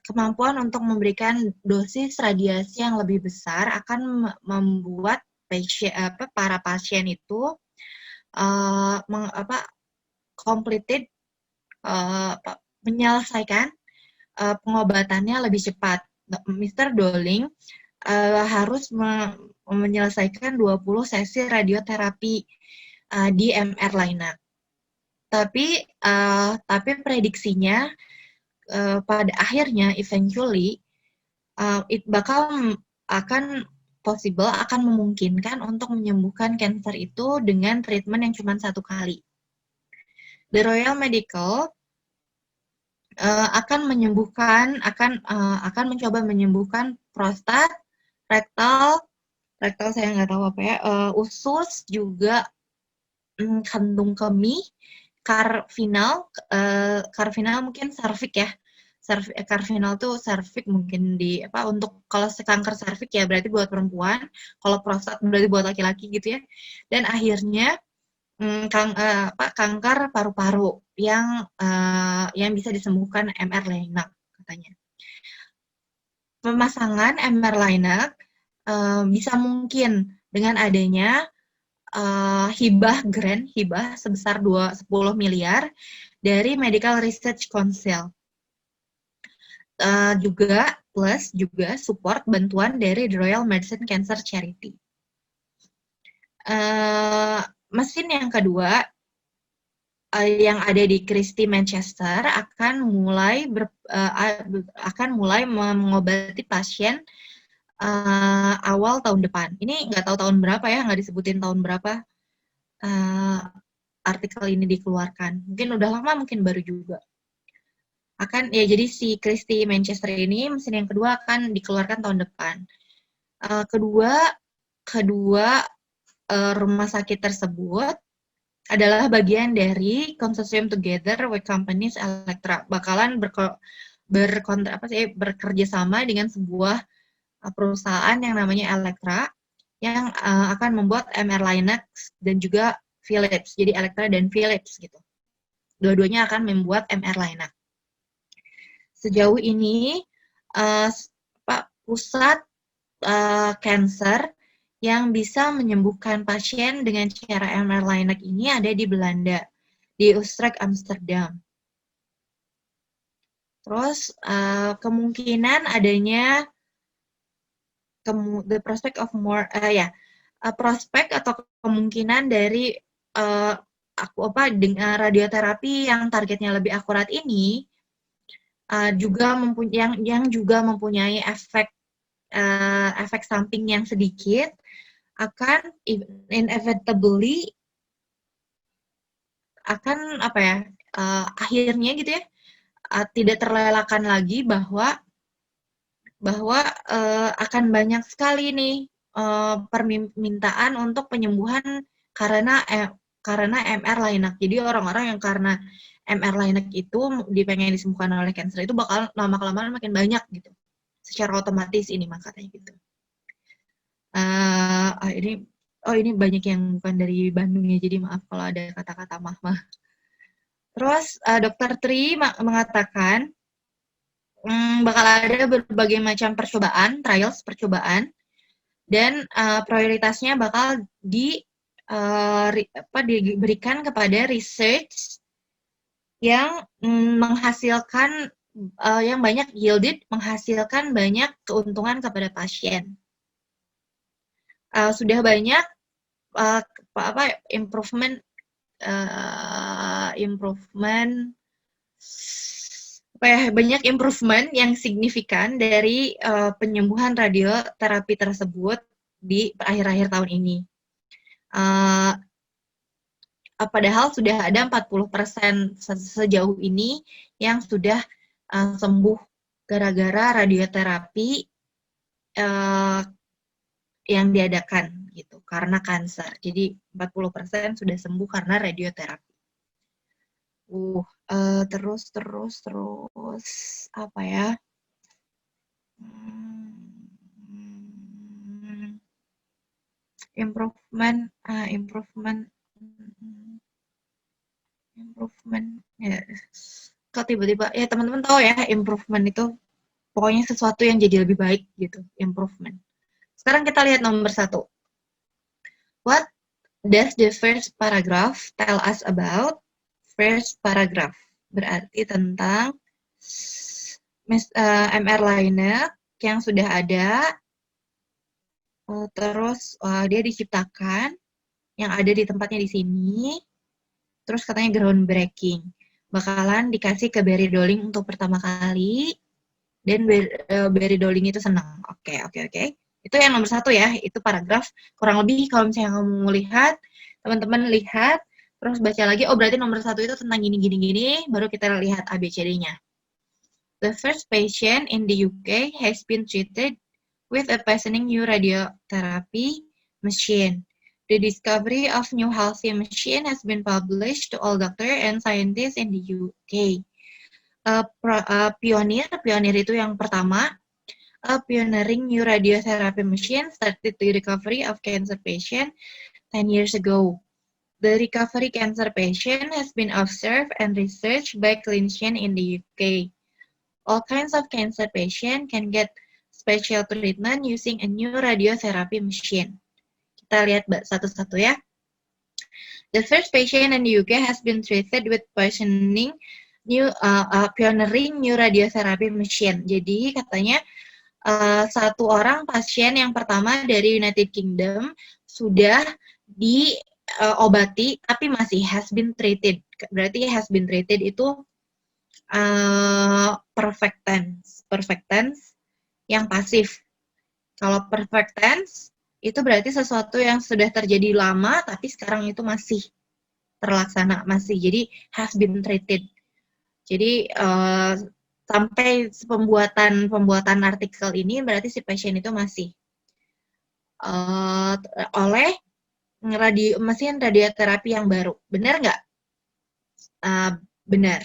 [SPEAKER 1] kemampuan untuk memberikan dosis radiasi yang lebih besar akan membuat para pasien itu completed menyelesaikan pengobatannya lebih cepat. Mr. Dolling harus menyelesaikan 20 sesi radioterapi di MR-Linac. Tapi prediksinya pada akhirnya eventually akan memungkinkan untuk menyembuhkan kanker itu dengan treatment yang cuma 1 kali. The Royal Medical akan mencoba menyembuhkan prostat, rektal saya nggak tahu apa ya, usus juga, kantung kemih, karvinal mungkin serviks ya. Karvinal tuh serviks mungkin untuk kalau kanker serviks ya berarti buat perempuan, kalau prostat berarti buat laki-laki gitu ya. Dan akhirnya kanker paru-paru yang bisa disembuhkan MR-Linac katanya. Pemasangan MR-Linac bisa mungkin dengan adanya hibah sebesar 10 miliar dari Medical Research Council. Juga support bantuan dari The Royal Medicine Cancer Charity. Mesin yang kedua yang ada di Christie Manchester akan mulai mengobati pasien awal tahun depan. Ini nggak tahu tahun berapa ya, nggak disebutin tahun berapa artikel ini dikeluarkan. Mungkin udah lama, mungkin baru juga. Jadi si Christie Manchester ini mesin yang kedua akan dikeluarkan tahun depan. Kedua rumah sakit tersebut adalah bagian dari consortium together with companies Elektra. Bakalan bekerja sama dengan sebuah perusahaan yang namanya Elektra yang akan membuat MR-Linac dan juga Philips. Jadi Elektra dan Philips gitu. Dua-duanya akan membuat MR-Linac. Sejauh ini pusat cancer yang bisa menyembuhkan pasien dengan cara MR-Linac ini ada di Belanda, di Utrecht, Amsterdam. Terus kemungkinan adanya prospek atau kemungkinan dari dengan radioterapi yang targetnya lebih akurat ini juga mempunyai efek samping yang sedikit, akan inevitably akhirnya gitu ya, tidak terelakkan lagi bahwa akan banyak sekali nih permintaan untuk penyembuhan karena karena MR Linac. Jadi orang-orang yang karena MR Linac itu pengen disembuhkan oleh cancer itu bakal lama-kelamaan makin banyak gitu. Secara otomatis ini mah katanya gitu. Ini banyak yang bukan dari Bandung ya, jadi maaf kalau ada kata-kata mah. Terus Dr. Tri mengatakan bakal ada berbagai macam trials percobaan, dan prioritasnya bakal diberikan kepada research yang menghasilkan yang banyak yielded, menghasilkan banyak keuntungan kepada pasien. Sudah banyak improvement banyak improvement yang signifikan dari penyembuhan radioterapi tersebut di akhir-akhir tahun ini. Padahal sudah ada 40% sejauh ini yang sudah sembuh gara-gara radioterapi yang diadakan gitu karena kanker. Jadi 40% sudah sembuh karena radioterapi. Terus apa ya? Improvement ya. Kok tiba-tiba ya teman-teman tahu ya, improvement itu pokoknya sesuatu yang jadi lebih baik gitu, improvement. Sekarang kita lihat nomor 1. What does the first paragraph tell us about? First paragraph berarti tentang MR Linac yang sudah ada, terus dia diciptakan, yang ada di tempatnya di sini, terus katanya groundbreaking, bakalan dikasih ke Barry Dolling untuk pertama kali, dan Barry Dolling itu senang. Oke. Itu yang nomor 1 ya, itu paragraf. Kurang lebih kalau misalnya kamu mau lihat, teman-teman lihat, terus baca lagi, berarti nomor 1 itu tentang gini, baru kita lihat ABCD-nya. The first patient in the UK has been treated with a patient new radiotherapy machine. The discovery of new healthy machine has been published to all doctors and scientists in the UK. Pioneer itu yang pertama. A pioneering new radiotherapy machine started the recovery of cancer patient 10 years ago. The recovery cancer patient has been observed and researched by clinicians in the UK. All kinds of cancer patients can get special treatment using a new radiotherapy machine. Kita lihat satu-satu ya. The first patient in the UK has been treated with pioneering new radiotherapy machine. Jadi katanya satu orang pasien yang pertama dari United Kingdom sudah diobati tapi masih has been treated. Berarti has been treated itu perfect tense yang pasif. Kalau perfect tense itu berarti sesuatu yang sudah terjadi lama tapi sekarang itu masih terlaksana, jadi has been treated. Jadi sampai pembuatan artikel ini berarti si pasien itu masih oleh mesin radioterapi yang baru. Benar nggak? Benar.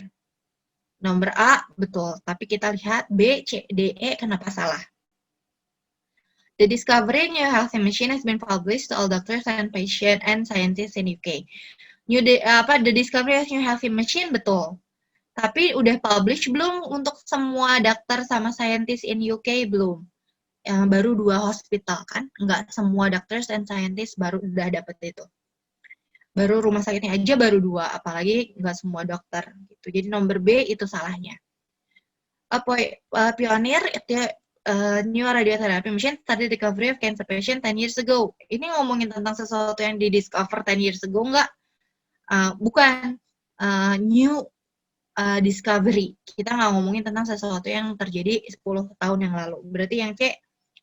[SPEAKER 1] Nomor A betul, tapi kita lihat B, C, D, E kenapa salah? The discovery new healthy machine has been published to all doctors and patients and scientists in UK. The discovery of new healthy machine betul. Tapi udah publish belum untuk semua dokter sama scientist in UK? Belum. Baru 2 hospital kan? Nggak semua doctors and scientists baru udah dapet itu. Baru rumah sakitnya aja baru 2, apalagi nggak semua dokter. Gitu. Jadi nomor B itu salahnya. Pioneer new radiotherapy machine started recovery of cancer patient 10 years ago. Ini ngomongin tentang sesuatu yang di-discover 10 years ago nggak? Bukan. New discovery. Kita nggak ngomongin tentang sesuatu yang terjadi 10 tahun yang lalu. Berarti yang C,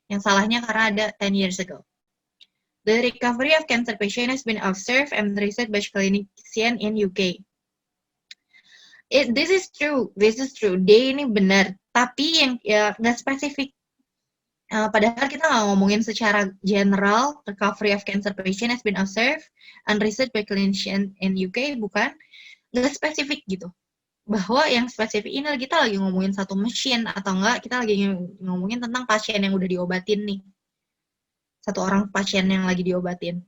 [SPEAKER 1] yang salahnya karena ada 10 years ago. The recovery of cancer patient has been observed and researched by clinicians in UK. This is true. D ini benar. Tapi yang nggak spesifik. Padahal kita nggak ngomongin secara general, recovery of cancer patient has been observed and research by clinicians in UK, bukan, nggak spesifik gitu. Bahwa yang spesifik ini kita lagi ngomongin satu mesin, atau enggak kita lagi ngomongin tentang pasien yang udah diobatin nih. Satu orang pasien yang lagi diobatin.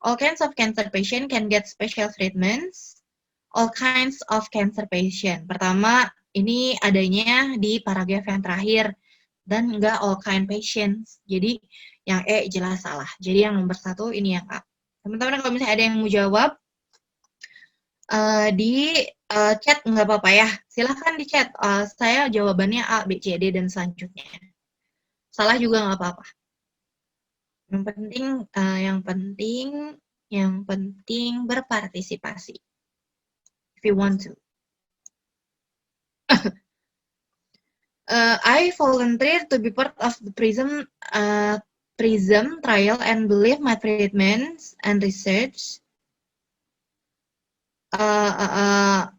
[SPEAKER 1] All kinds of cancer patient can get special treatments. All kinds of cancer patient. Pertama, ini adanya di paragraf yang terakhir. Dan enggak all kind patients. Jadi yang E jelas salah. Jadi yang nomor 1 ini yang A. Teman-teman kalau misalnya ada yang mau jawab di chat nggak apa-apa ya. Silahkan di chat. Saya jawabannya A, B, C, D dan selanjutnya. Salah juga nggak apa-apa. Yang penting berpartisipasi. If you want to. I volunteer to be part of the PRISM trial and believe my treatments and research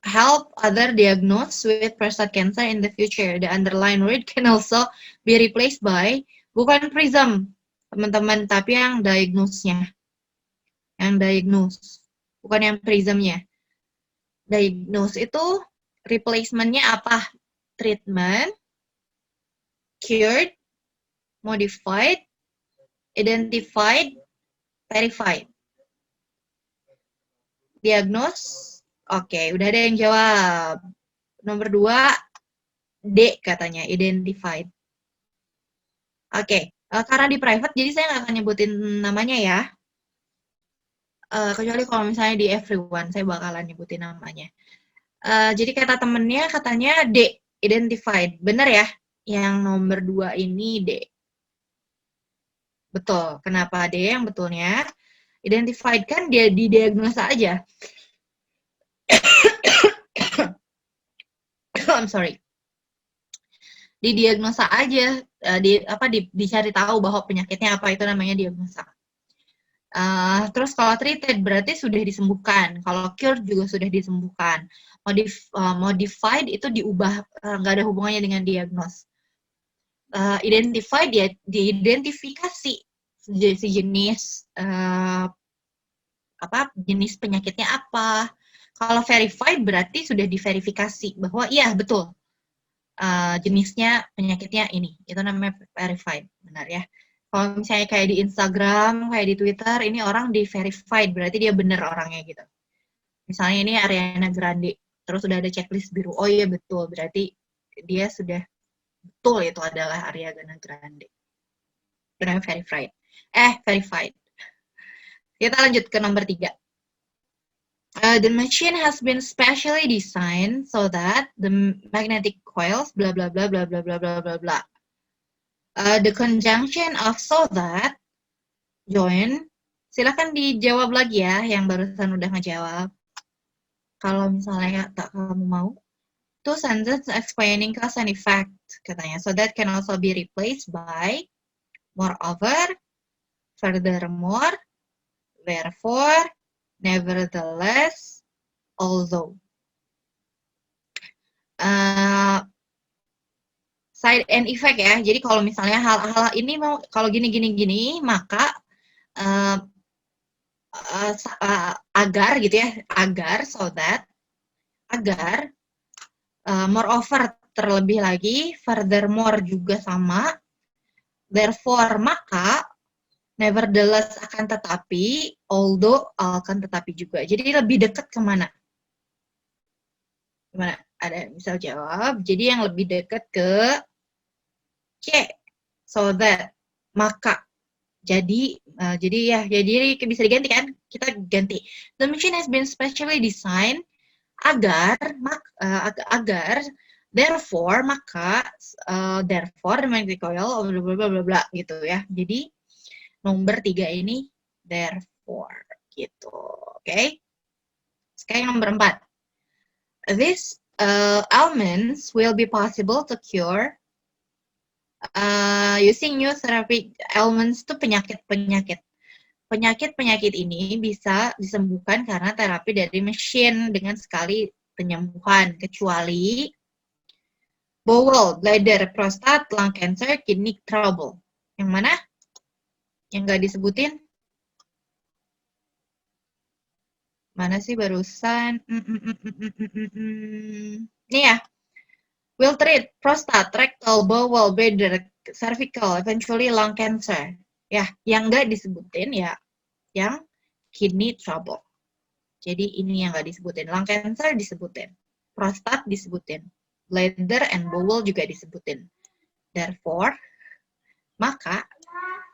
[SPEAKER 1] help other diagnosed with prostate cancer in the future. The underlying word can also be replaced by, bukan PRISM, teman-teman, tapi yang diagnose-nya. Yang diagnose, bukan yang PRISM-nya. Diagnose itu replacement-nya apa? Treatment, cured, modified, identified, verified. Diagnose, oke, udah ada yang jawab. Nomor 2, D katanya, identified. Oke, karena di private, jadi saya nggak akan nyebutin namanya ya. Kecuali kalau misalnya di everyone, saya bakalan nyebutin namanya. Jadi kata temennya katanya D, identified. Bener ya? Yang nomor 2 ini D. Betul. Kenapa D yang betulnya? Identified kan dia didiagnosa aja. I'm sorry. Didiagnosa aja, dicari tahu bahwa penyakitnya apa, itu namanya diagnosa. Terus kalau treated berarti sudah disembuhkan. Kalau cured juga sudah disembuhkan. Modified itu diubah, nggak ada hubungannya dengan diagnose. Identified ya diidentifikasi jenis jenis penyakitnya apa. Kalau verified berarti sudah diverifikasi bahwa iya betul jenisnya penyakitnya ini. Itu namanya verified, benar ya. Kalau misalnya kayak di Instagram, kayak di Twitter, ini orang di-verified, berarti dia benar orangnya gitu. Misalnya ini Ariana Grande, terus udah ada checklist biru. Oh iya betul, berarti dia sudah betul itu adalah Ariana Grande. Itu namanya verified. Verified. Kita lanjut ke nomor 3. The machine has been specially designed so that the magnetic coils, bla bla bla bla bla bla bla bla bla. The conjunction of so that join, silakan dijawab lagi ya yang barusan udah ngejawab. Kalau misalnya tak kamu mau, two sentences explaining cause and effect katanya. So that can also be replaced by moreover, furthermore, therefore, nevertheless, although. Side and effect ya. Jadi kalau misalnya hal-hal ini mau kalau gini maka agar gitu ya, agar so that, agar moreover terlebih lagi, furthermore juga sama, therefore maka, nevertheless akan tetapi, although akan tetapi juga. Jadi lebih dekat kemana? Gimana? Ada misal jawab. Jadi yang lebih dekat ke C, so that, maka. Jadi bisa diganti kan? Kita ganti. The machine has been specially designed agar, therefore, maka, therefore, magnetic coil, bla bla bla bla gitu ya. Jadi nomor 3 ini therefore gitu. Oke. Sekarang nomor 4. These ailments will be possible to cure using new therapy. Ailments itu penyakit-penyakit. Penyakit-penyakit ini bisa disembuhkan karena terapi dari mesin dengan sekali penyembuhan, kecuali bowel, bladder, prostate, lung cancer, kidney trouble. Yang mana? Yang nggak disebutin? Mana sih barusan? Nih ya. Will treat prostate, rectal, bowel, bladder, cervical, eventually lung cancer. Ya, yang nggak disebutin ya, yang kidney trouble. Jadi ini yang nggak disebutin. Lung cancer disebutin. Prostat disebutin. Bladder and bowel juga disebutin. Therefore, maka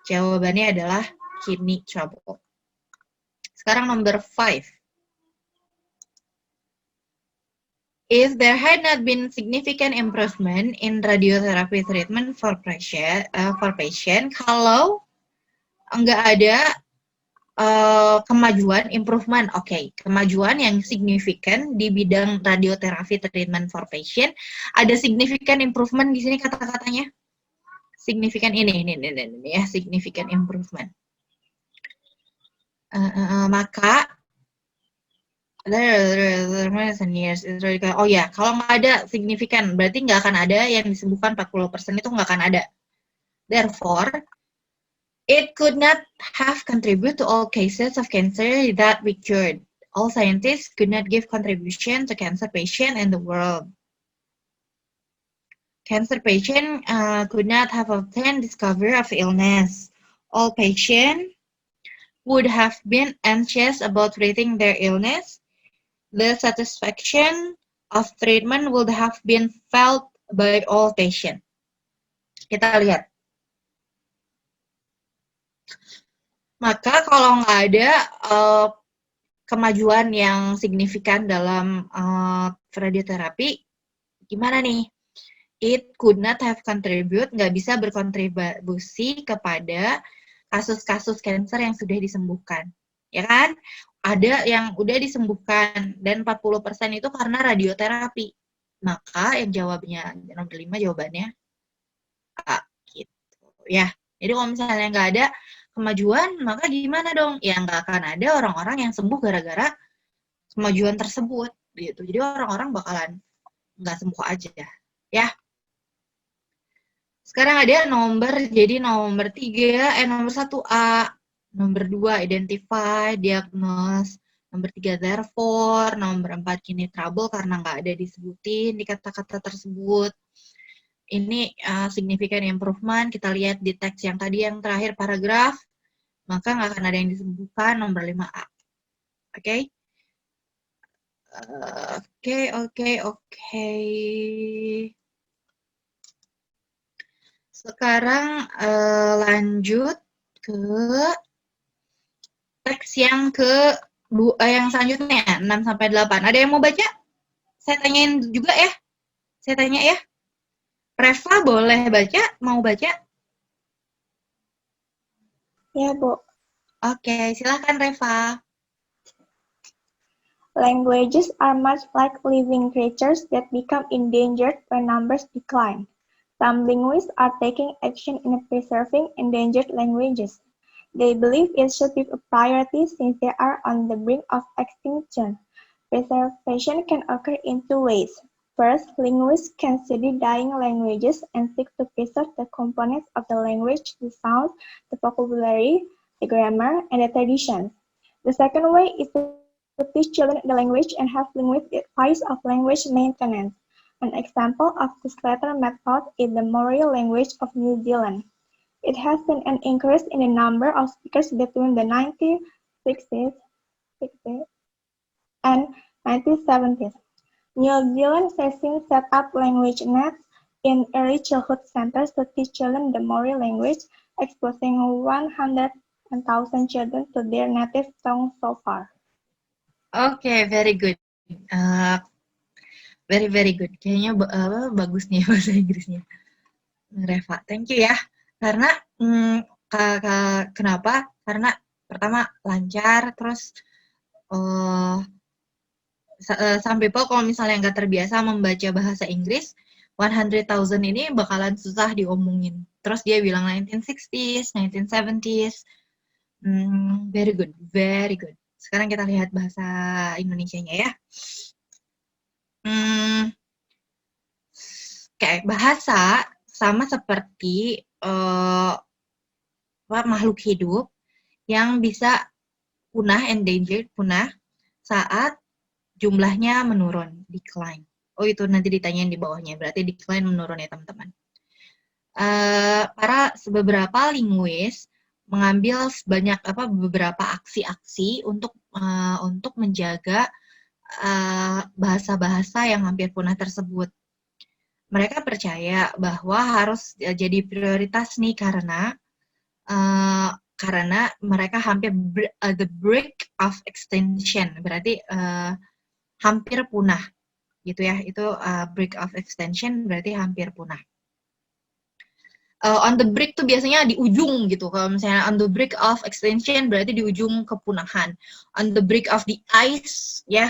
[SPEAKER 1] jawabannya adalah kidney trouble. Sekarang nomor 5. If there had not been significant improvement in radiotherapy treatment for patient, kalau nggak ada kemajuan, improvement, kemajuan yang signifikan di bidang radiotherapy treatment for patient, ada significant improvement di sini kata-katanya. Significant ini ya, significant improvement. Maka oh ya, kalau nggak ada signifikan, berarti nggak akan ada yang disembuhkan 40% itu nggak akan ada. Therefore, it could not have contributed to all cases of cancer that we cured. All scientists could not give contribution to cancer patient in the world. Cancer patient could not have obtained discovery of illness. All patients would have been anxious about treating their illness. The satisfaction of treatment would have been felt by all patients. Kita lihat. Maka kalau nggak ada kemajuan yang signifikan dalam radioterapi, gimana nih? It could not have contribute, nggak bisa berkontribusi kepada kasus-kasus kanker yang sudah disembuhkan. Ya kan? Ada yang udah disembuhkan, dan 40% itu karena radioterapi. Maka yang jawabnya, nomor 5 jawabannya A, gitu. Ya, jadi kalau misalnya nggak ada kemajuan, maka gimana dong? Ya nggak akan ada orang-orang yang sembuh gara-gara kemajuan tersebut, gitu. Jadi orang-orang bakalan nggak sembuh aja, ya. Sekarang ada jadi nomor 3, nomor 1A, nomor 2 identify, diagnose, nomor 3 therefore, nomor 4 kidney trouble karena nggak ada disebutin di kata-kata tersebut. Ini significant improvement, kita lihat di teks yang tadi yang terakhir paragraf, maka nggak akan ada yang disembuhkan, nomor 5A. Oke? Oke. Sekarang lanjut ke teks yang yang selanjutnya, 6-8. Ada yang mau baca? Saya tanyain juga ya. Saya tanya ya. Reva boleh baca? Mau baca?
[SPEAKER 5] Ya, Bu.
[SPEAKER 1] Oke, silahkan Reva.
[SPEAKER 5] Languages are much like living creatures that become endangered when numbers decline. Some linguists are taking action in preserving endangered languages. They believe it should be a priority since they are on the brink of extinction. Preservation can occur in 2 ways. First, linguists can study dying languages and seek to preserve the components of the language, the sounds, the vocabulary, the grammar, and the traditions. The second way is to teach children the language and have linguistic advice of language maintenance. An example of this latter method is the Maori language of New Zealand. It has seen an increase in the number of speakers between the 1960s and 1970s. New Zealand has since set up language nets in early childhood centers to teach children the Maori language, exposing 100,000 children to their native tongue so far.
[SPEAKER 1] Oke, very good. Very good. Kayaknya bagus nih bahasa Inggrisnya. Reva, thank you ya. Karena kenapa? Karena pertama lancar, terus some people kalau misalnya nggak terbiasa membaca bahasa Inggris, 100,000 ini bakalan susah diomongin. Terus dia bilang 1960s, 1970s. Very good. Sekarang kita lihat bahasa Indonesianya ya. Bahasa sama seperti makhluk hidup yang bisa endangered, punah saat jumlahnya menurun, decline. Oh, itu nanti ditanyain di bawahnya, berarti decline menurun ya teman-teman. Beberapa linguis mengambil beberapa aksi-aksi untuk menjaga bahasa-bahasa yang hampir punah tersebut. Mereka percaya bahwa harus jadi prioritas nih karena mereka hampir the brink of extinction, berarti hampir punah gitu ya. Itu brink of extinction berarti hampir punah. On the brink tuh biasanya di ujung gitu. Kalau misalnya on the brink of extinction berarti di ujung kepunahan. On the brink of the ice ya.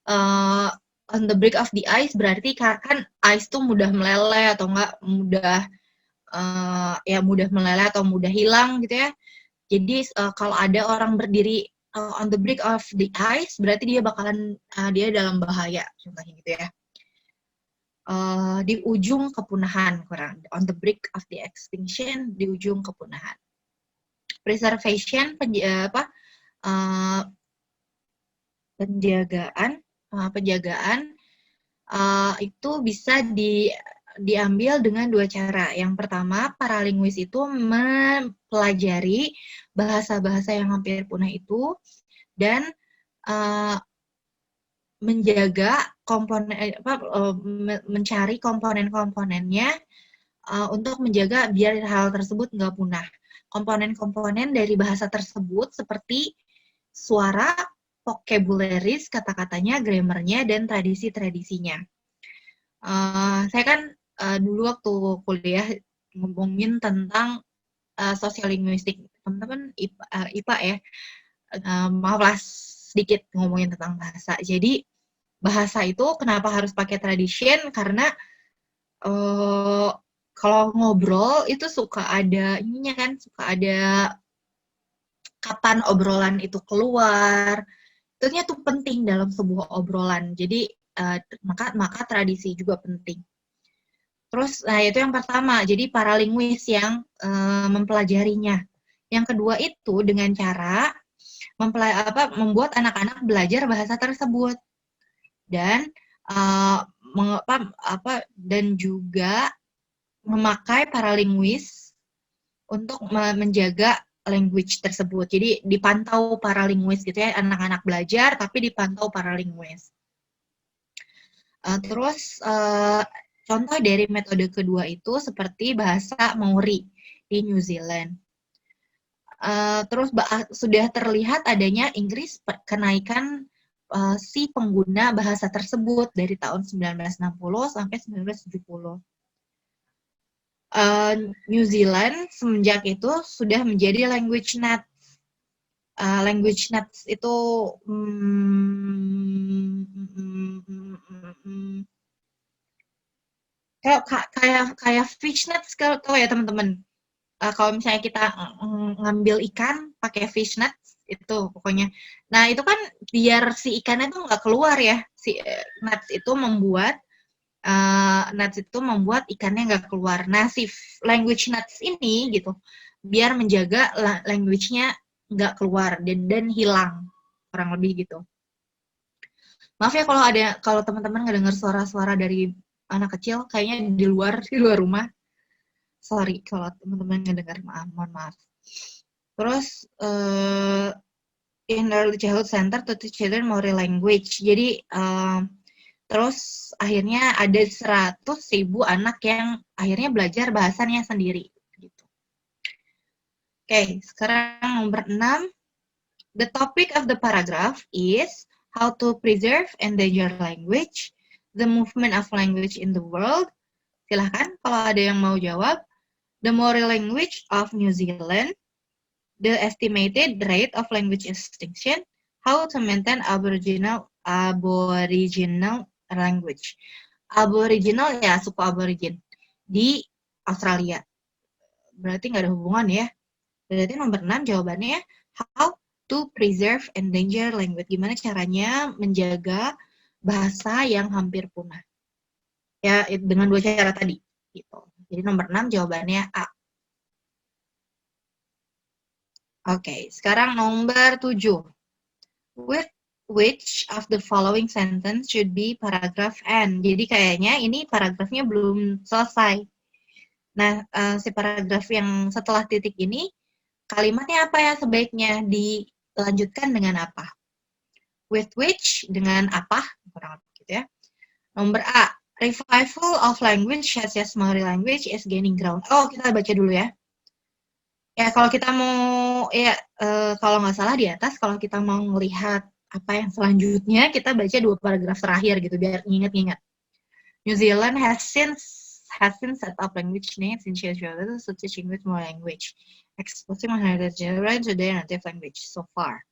[SPEAKER 1] On the brink of the ice berarti kan ice tuh mudah meleleh atau enggak mudah meleleh atau mudah hilang gitu ya. Jadi kalau ada orang berdiri on the brink of the ice berarti dia dalam bahaya contohnya gitu ya. Di ujung kepunahan, on the brink of the extinction, di ujung kepunahan. Preservation, penjagaan itu bisa diambil dengan dua cara. Yang pertama, para linguis itu mempelajari bahasa-bahasa yang hampir punah itu dan mencari komponen-komponennya untuk menjaga biar hal tersebut nggak punah. Komponen-komponen dari bahasa tersebut seperti suara, vocabularies, kata-katanya, grammarnya, dan tradisi-tradisinya. Saya kan dulu waktu kuliah ngomongin tentang sosial linguistik, teman-teman IPA ya. Maaflah sedikit ngomongin tentang bahasa. Jadi bahasa itu kenapa harus pakai tradition? Karena kalau ngobrol itu suka ada kapan obrolan itu keluar. Itu tuh penting dalam sebuah obrolan. Jadi maka tradisi juga penting. Terus itu yang pertama. Jadi para linguis yang mempelajarinya. Yang kedua itu dengan cara membuat anak-anak belajar bahasa tersebut dan dan juga memakai para linguis untuk menjaga language tersebut. Jadi dipantau para linguis gitu ya, anak-anak belajar tapi dipantau para linguis. Terus contoh dari metode kedua itu seperti bahasa Maori di New Zealand. Terus sudah terlihat adanya Inggris kenaikan si pengguna bahasa tersebut dari tahun 1960 sampai 1970. New Zealand semenjak itu sudah menjadi language net. Language nets itu kayak fishnets kalau tahu ya teman-teman. Kalau misalnya kita ngambil ikan pakai fishnets itu pokoknya. Nah itu kan biar si ikannya tuh nggak keluar ya, si nets itu membuat ikannya nggak keluar. Nah si language nets ini gitu biar menjaga language-nya nggak keluar dan hilang kurang lebih gitu. Maaf ya kalau teman-teman nggak dengar suara-suara dari anak kecil, kayaknya di luar rumah. Sorry kalau teman-teman ngedengar, mohon maaf. Terus in early childhood center to teach children Maori language. Jadi terus akhirnya ada 100.000 anak yang akhirnya belajar bahasanya sendiri. Gitu. Oke, sekarang nomor 6. The topic of the paragraph is how to preserve endangered language, the movement of language in the world. Silahkan kalau ada yang mau jawab. The Maori language of New Zealand, the estimated rate of language extinction, how to maintain Aboriginal language. Aboriginal ya suku Aborigin di Australia. Berarti nggak ada hubungan ya. Berarti nomor 6 jawabannya how to preserve endangered language. Gimana caranya menjaga bahasa yang hampir punah. Ya, dengan dua cara tadi gitu. Jadi nomor 6 jawabannya A. Oke, sekarang nomor 7. With which of the following sentence should be paragraph N? Jadi kayaknya ini paragrafnya belum selesai. Nah, si paragraf yang setelah titik ini, kalimatnya apa ya sebaiknya dilanjutkan dengan apa? With which, dengan apa? Kurang lebih gitu ya. Nomor A, revival of language such as Maori language is gaining ground. Oh, kita baca dulu ya. Ya, kalau kita mau, ya, kalau nggak salah di atas, kalau kita mau melihat apa yang selanjutnya, kita baca 2 paragraf terakhir gitu, biar ingat-ingat. New Zealand has since set up language names in Australia to teaching with more language, exposing 100 children to their native language so far.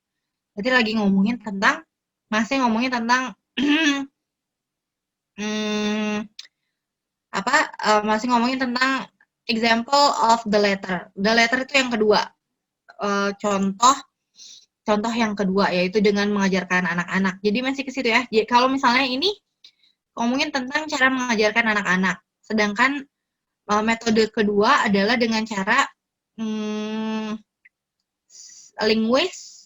[SPEAKER 1] Berarti lagi ngomongin tentang, masih ngomongin tentang masih ngomongin tentang example of the letter. The letter itu yang kedua. Contoh yang kedua yaitu dengan mengajarkan anak-anak. Jadi masih ke situ ya. Jadi, kalau misalnya ini ngomongin tentang cara mengajarkan anak-anak. Sedangkan metode kedua adalah dengan cara linguis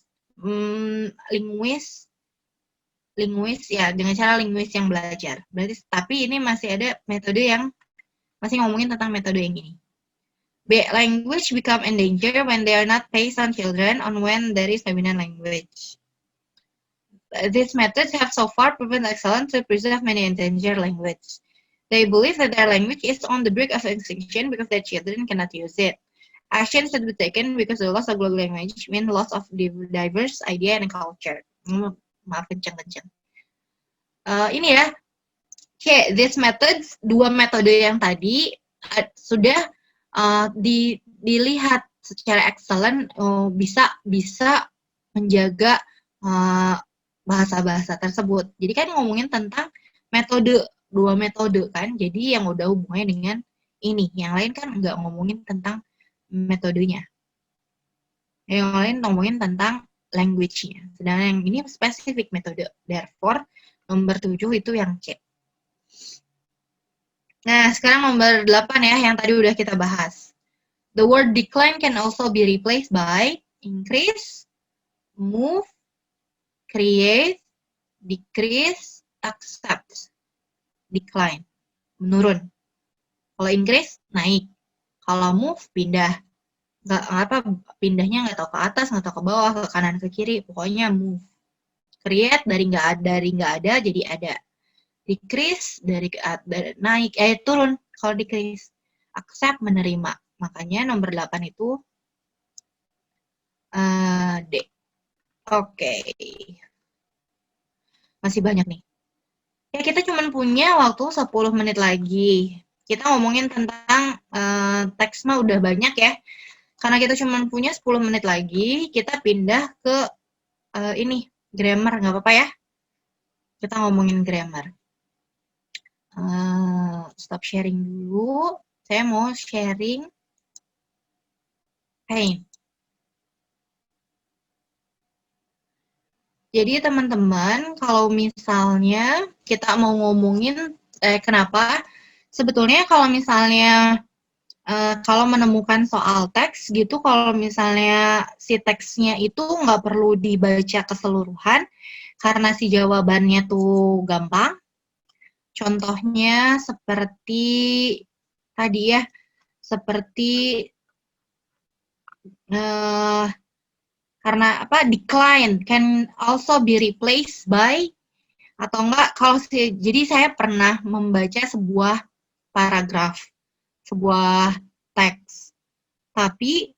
[SPEAKER 1] ya, dengan cara linguis yang belajar. Berarti tapi ini masih ada metode yang masih ngomongin tentang metode yang ini. B. Language become endangered when they are not based on children on when there is dominant language. These methods have so far proven excellent to preserve many endangered languages. They believe that their language is on the brink of extinction because their children cannot use it. Actions should be taken because the loss of global language means loss of diverse idea and culture. Maaf kenceng-kenceng. Ini ya, these methods, 2 metode yang tadi sudah dilihat secara excellent bisa menjaga bahasa-bahasa tersebut. Jadi kan ngomongin tentang metode, 2 metode kan, jadi yang udah hubungannya dengan ini. Yang lain kan nggak ngomongin tentang metodenya. Yang lain ngomongin tentang language-nya. Sedangkan yang ini spesifik metode. Therefore, nomor 7 itu yang C. Nah, sekarang nomor 8 ya, yang tadi udah kita bahas. The word decline can also be replaced by increase, move, create, decrease, accept. Decline, menurun. Kalau increase, naik. Kalau move, pindah. Pindahnya nggak tahu ke atas, nggak tahu ke bawah, ke kanan, ke kiri. Pokoknya move. Create, dari nggak ada jadi ada. Decrease, dari naik, turun kalau decrease. Accept, menerima. Makanya nomor 8 itu D. Oke. Masih banyak nih. Ya, kita cuma punya waktu 10 menit lagi. Kita ngomongin tentang teks mah udah banyak ya. Karena kita cuma punya 10 menit lagi, kita pindah ke ini, grammar, nggak apa-apa ya? Kita ngomongin grammar. Stop sharing dulu. Saya mau sharing paint. Jadi teman-teman, kalau misalnya kita mau ngomongin kenapa, sebetulnya kalau misalnya kalau menemukan soal teks gitu, kalau misalnya si teksnya itu nggak perlu dibaca keseluruhan, karena si jawabannya tuh gampang. Contohnya seperti tadi ya, seperti karena decline can also be replaced by, atau enggak jadi saya pernah membaca sebuah paragraf, sebuah teks, tapi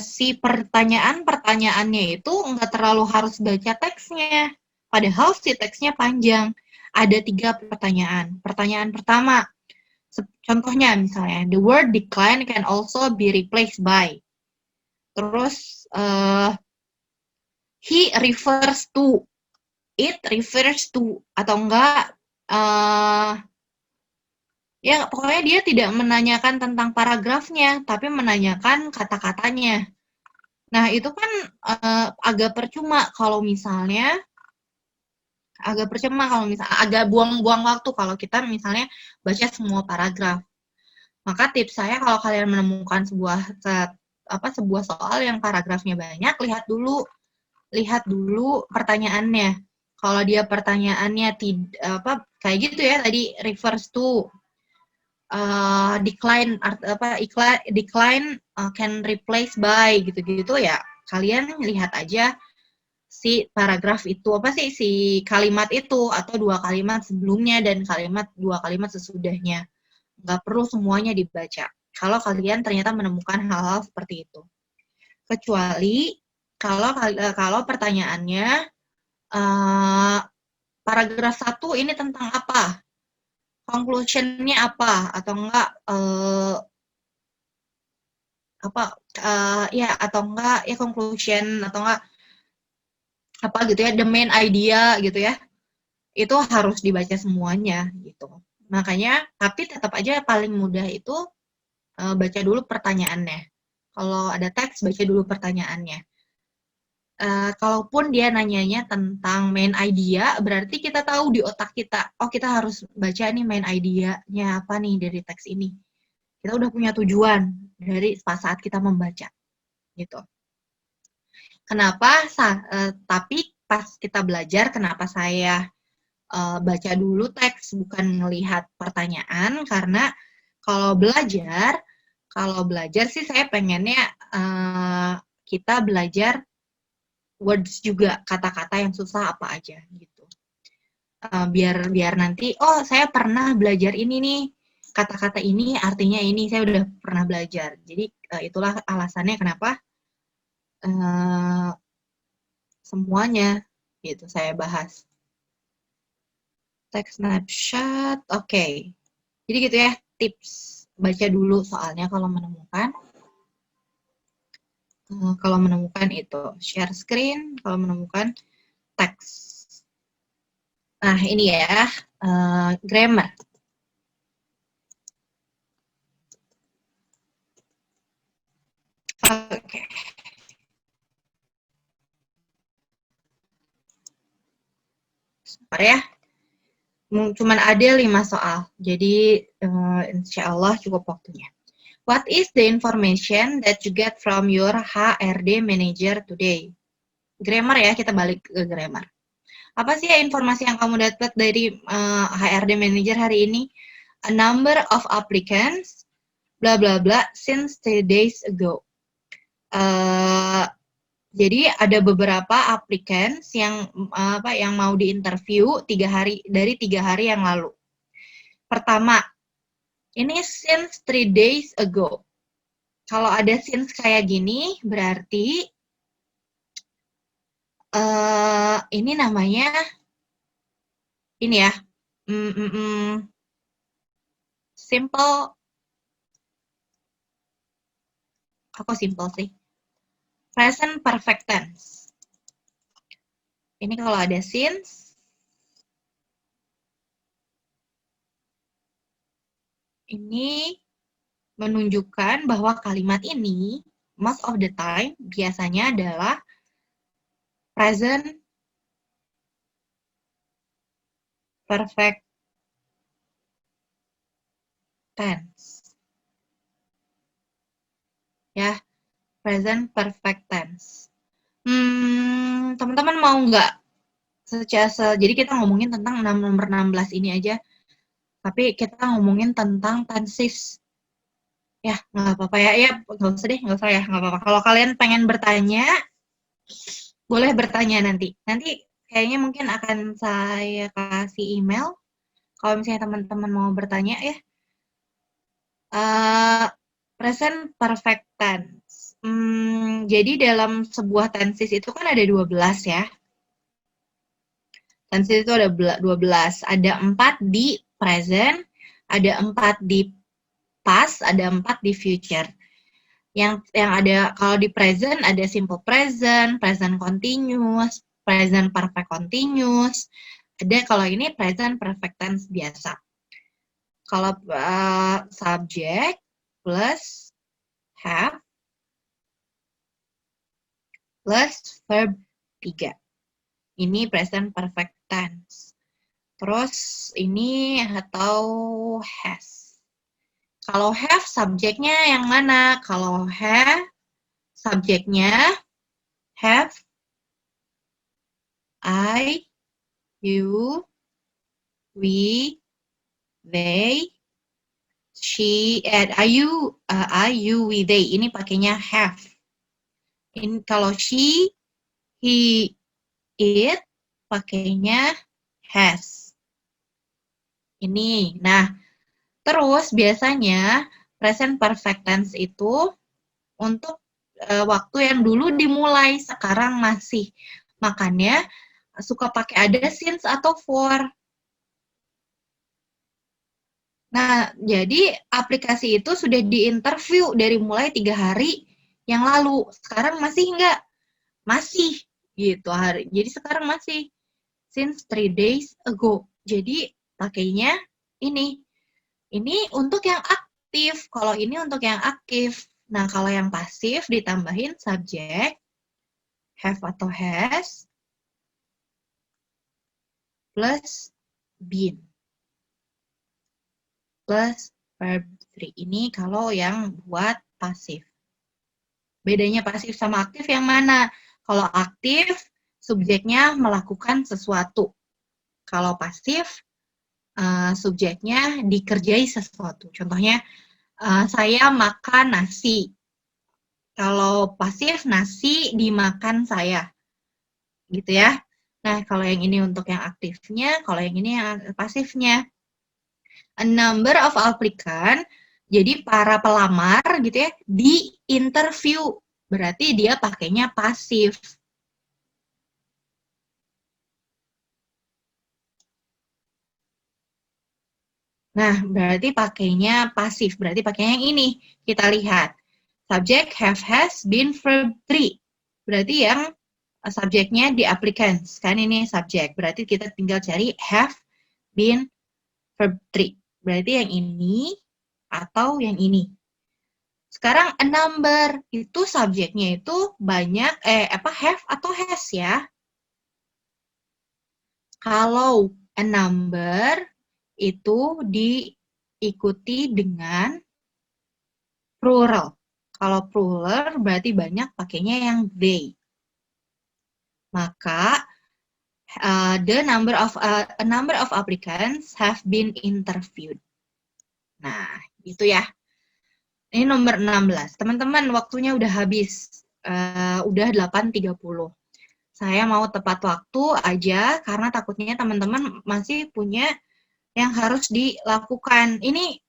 [SPEAKER 1] si pertanyaannya itu enggak terlalu harus baca teksnya, padahal si teksnya panjang, ada 3 pertanyaan. Pertanyaan pertama, contohnya misalnya, the word decline can also be replaced by. Terus, he refers to, it refers to, atau enggak, ya pokoknya dia tidak menanyakan tentang paragrafnya, tapi menanyakan kata-katanya. Nah, itu kan agak percuma kalau misalnya, agak buang-buang waktu kalau kita misalnya baca semua paragraf. Maka tips saya kalau kalian menemukan sebuah sebuah soal yang paragrafnya banyak, lihat dulu pertanyaannya. Kalau dia pertanyaannya kayak gitu ya tadi, refers to, decline can replace by gitu-gitu ya, kalian lihat aja si paragraf itu si kalimat itu atau 2 kalimat sebelumnya dan 2 kalimat sesudahnya. Nggak perlu semuanya dibaca kalau kalian ternyata menemukan hal-hal seperti itu. Kecuali kalau pertanyaannya paragraf 1 ini tentang apa? Conclusion-nya apa? Atau enggak conclusion atau enggak gitu ya, the main idea gitu ya. Itu harus dibaca semuanya gitu. Makanya, tapi tetap aja paling mudah itu baca dulu pertanyaannya. Kalau ada teks, baca dulu pertanyaannya. Kalaupun dia nanyanya tentang main idea, berarti kita tahu di otak kita, kita harus baca nih main idea-nya apa nih dari teks ini. Kita udah punya tujuan dari saat kita membaca, gitu. Kenapa? Tapi pas kita belajar, kenapa saya baca dulu teks, bukan melihat pertanyaan, karena kalau belajar sih saya pengennya kita belajar words juga, kata-kata yang susah apa aja gitu. Biar nanti, saya pernah belajar ini nih, kata-kata ini artinya ini, saya udah pernah belajar. Jadi itulah alasannya kenapa semuanya gitu saya bahas. Text snapshot, oke. Jadi gitu ya, tips baca dulu soalnya kalau menemukan. Kalau menemukan itu share screen, kalau menemukan teks. Nah ini ya, grammar. Oke. Sebentar ya. Cuman ada 5 soal, jadi insya Allah cukup waktunya. What is the information that you get from your HRD manager today? Grammar ya, kita balik ke grammar. Apa sih ya informasi yang kamu dapat dari HRD manager hari ini? A number of applicants, bla bla bla, since 3 days ago. Jadi ada beberapa applicants yang mau diinterview 3 hari yang lalu. Pertama, ini since 3 days ago. Kalau ada since kayak gini, berarti ini namanya ini ya, simple. Kok simple sih? Present perfect tense. Ini kalau ada since, ini menunjukkan bahwa kalimat ini most of the time biasanya adalah present perfect tense. Ya, present perfect tense. Teman-teman mau nggak jadi kita ngomongin tentang nomor 16 ini aja, tapi kita ngomongin tentang tenses. Ya, nggak apa-apa ya, nggak usah ya, nggak apa-apa. Kalau kalian pengen bertanya, boleh bertanya nanti. Nanti kayaknya mungkin akan saya kasih email, kalau misalnya teman-teman mau bertanya ya. Present perfect tense. Jadi dalam sebuah tenses itu kan ada 12 ya. Tenses itu ada 12. Ada 4 di present, ada 4 di past, ada 4 di future. Yang ada kalau di present ada simple present, present continuous, present perfect continuous. Ada kalau ini present perfect tense biasa. Kalau subject plus have plus verb 3. Ini present perfect tense. Terus ini atau has. Kalau have subjeknya yang mana? Kalau have subjeknya have, I, you, we, they, she, I, you, we, they. Ini pakainya have. Ini kalau she, he, it, pakainya has. Ini. Nah, terus biasanya present perfect tense itu untuk waktu yang dulu dimulai, sekarang masih. Makanya suka pakai ada since atau for. Nah, jadi aplikasi itu sudah diinterview dari mulai 3 hari yang lalu. Sekarang masih enggak? Masih. Gitu hari. Jadi sekarang masih. Since 3 days ago. Jadi pakainya ini. Ini untuk yang aktif. Kalau ini untuk yang aktif. Nah, kalau yang pasif ditambahin subjek, have atau has, plus been. Plus verb 3. Ini kalau yang buat pasif. Bedanya pasif sama aktif yang mana? Kalau aktif, subjeknya melakukan sesuatu. Kalau pasif, subjeknya dikerjai sesuatu. Contohnya, saya makan nasi. Kalau pasif, nasi dimakan saya. Gitu ya. Nah, kalau yang ini untuk yang aktifnya, kalau yang ini yang pasifnya. A number of applicant, jadi para pelamar gitu ya, di interview. Berarti dia pakainya pasif. Nah, berarti pakainya pasif. Berarti pakainya yang ini. Kita lihat. Subject have, has, been, verb 3. Berarti yang subjeknya di applicants. Kan ini subjek. Berarti kita tinggal cari have, been, verb 3. Berarti yang ini atau yang ini. Sekarang a number itu subjeknya itu banyak have atau has ya. Kalau a number itu diikuti dengan plural. Kalau plural berarti banyak pakainya yang they. Maka a number of applicants have been interviewed. Nah, itu ya. Ini nomor 16. Teman-teman, waktunya udah habis. Udah 8.30. Saya mau tepat waktu aja karena takutnya teman-teman masih punya yang harus dilakukan. Ini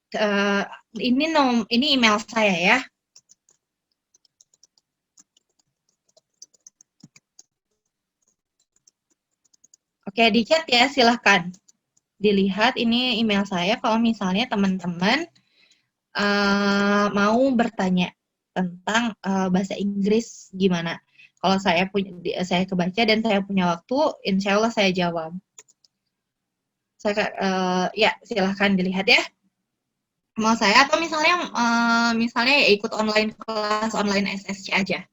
[SPEAKER 1] email saya ya. Oke, di chat ya, silahkan. Dilihat ini email saya kalau misalnya teman-teman mau bertanya tentang bahasa Inggris gimana. Kalau saya kebaca dan saya punya waktu, insya Allah saya jawab. Ya, silahkan dilihat ya. Mau saya atau misalnya ya ikut kelas online SSC aja.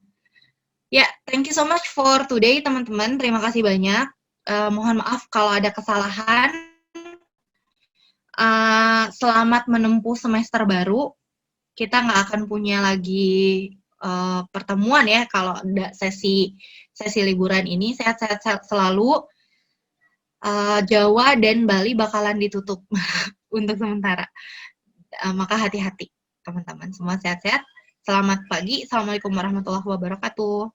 [SPEAKER 1] Ya, thank you so much for today teman-teman. Terima kasih banyak. Mohon maaf kalau ada kesalahan. Selamat menempuh semester baru. Kita nggak akan punya lagi pertemuan ya kalau ada sesi liburan ini. Sehat-sehat selalu. Jawa dan Bali bakalan ditutup untuk sementara. Maka hati-hati teman-teman. Semua sehat-sehat. Selamat pagi. Assalamualaikum warahmatullahi wabarakatuh.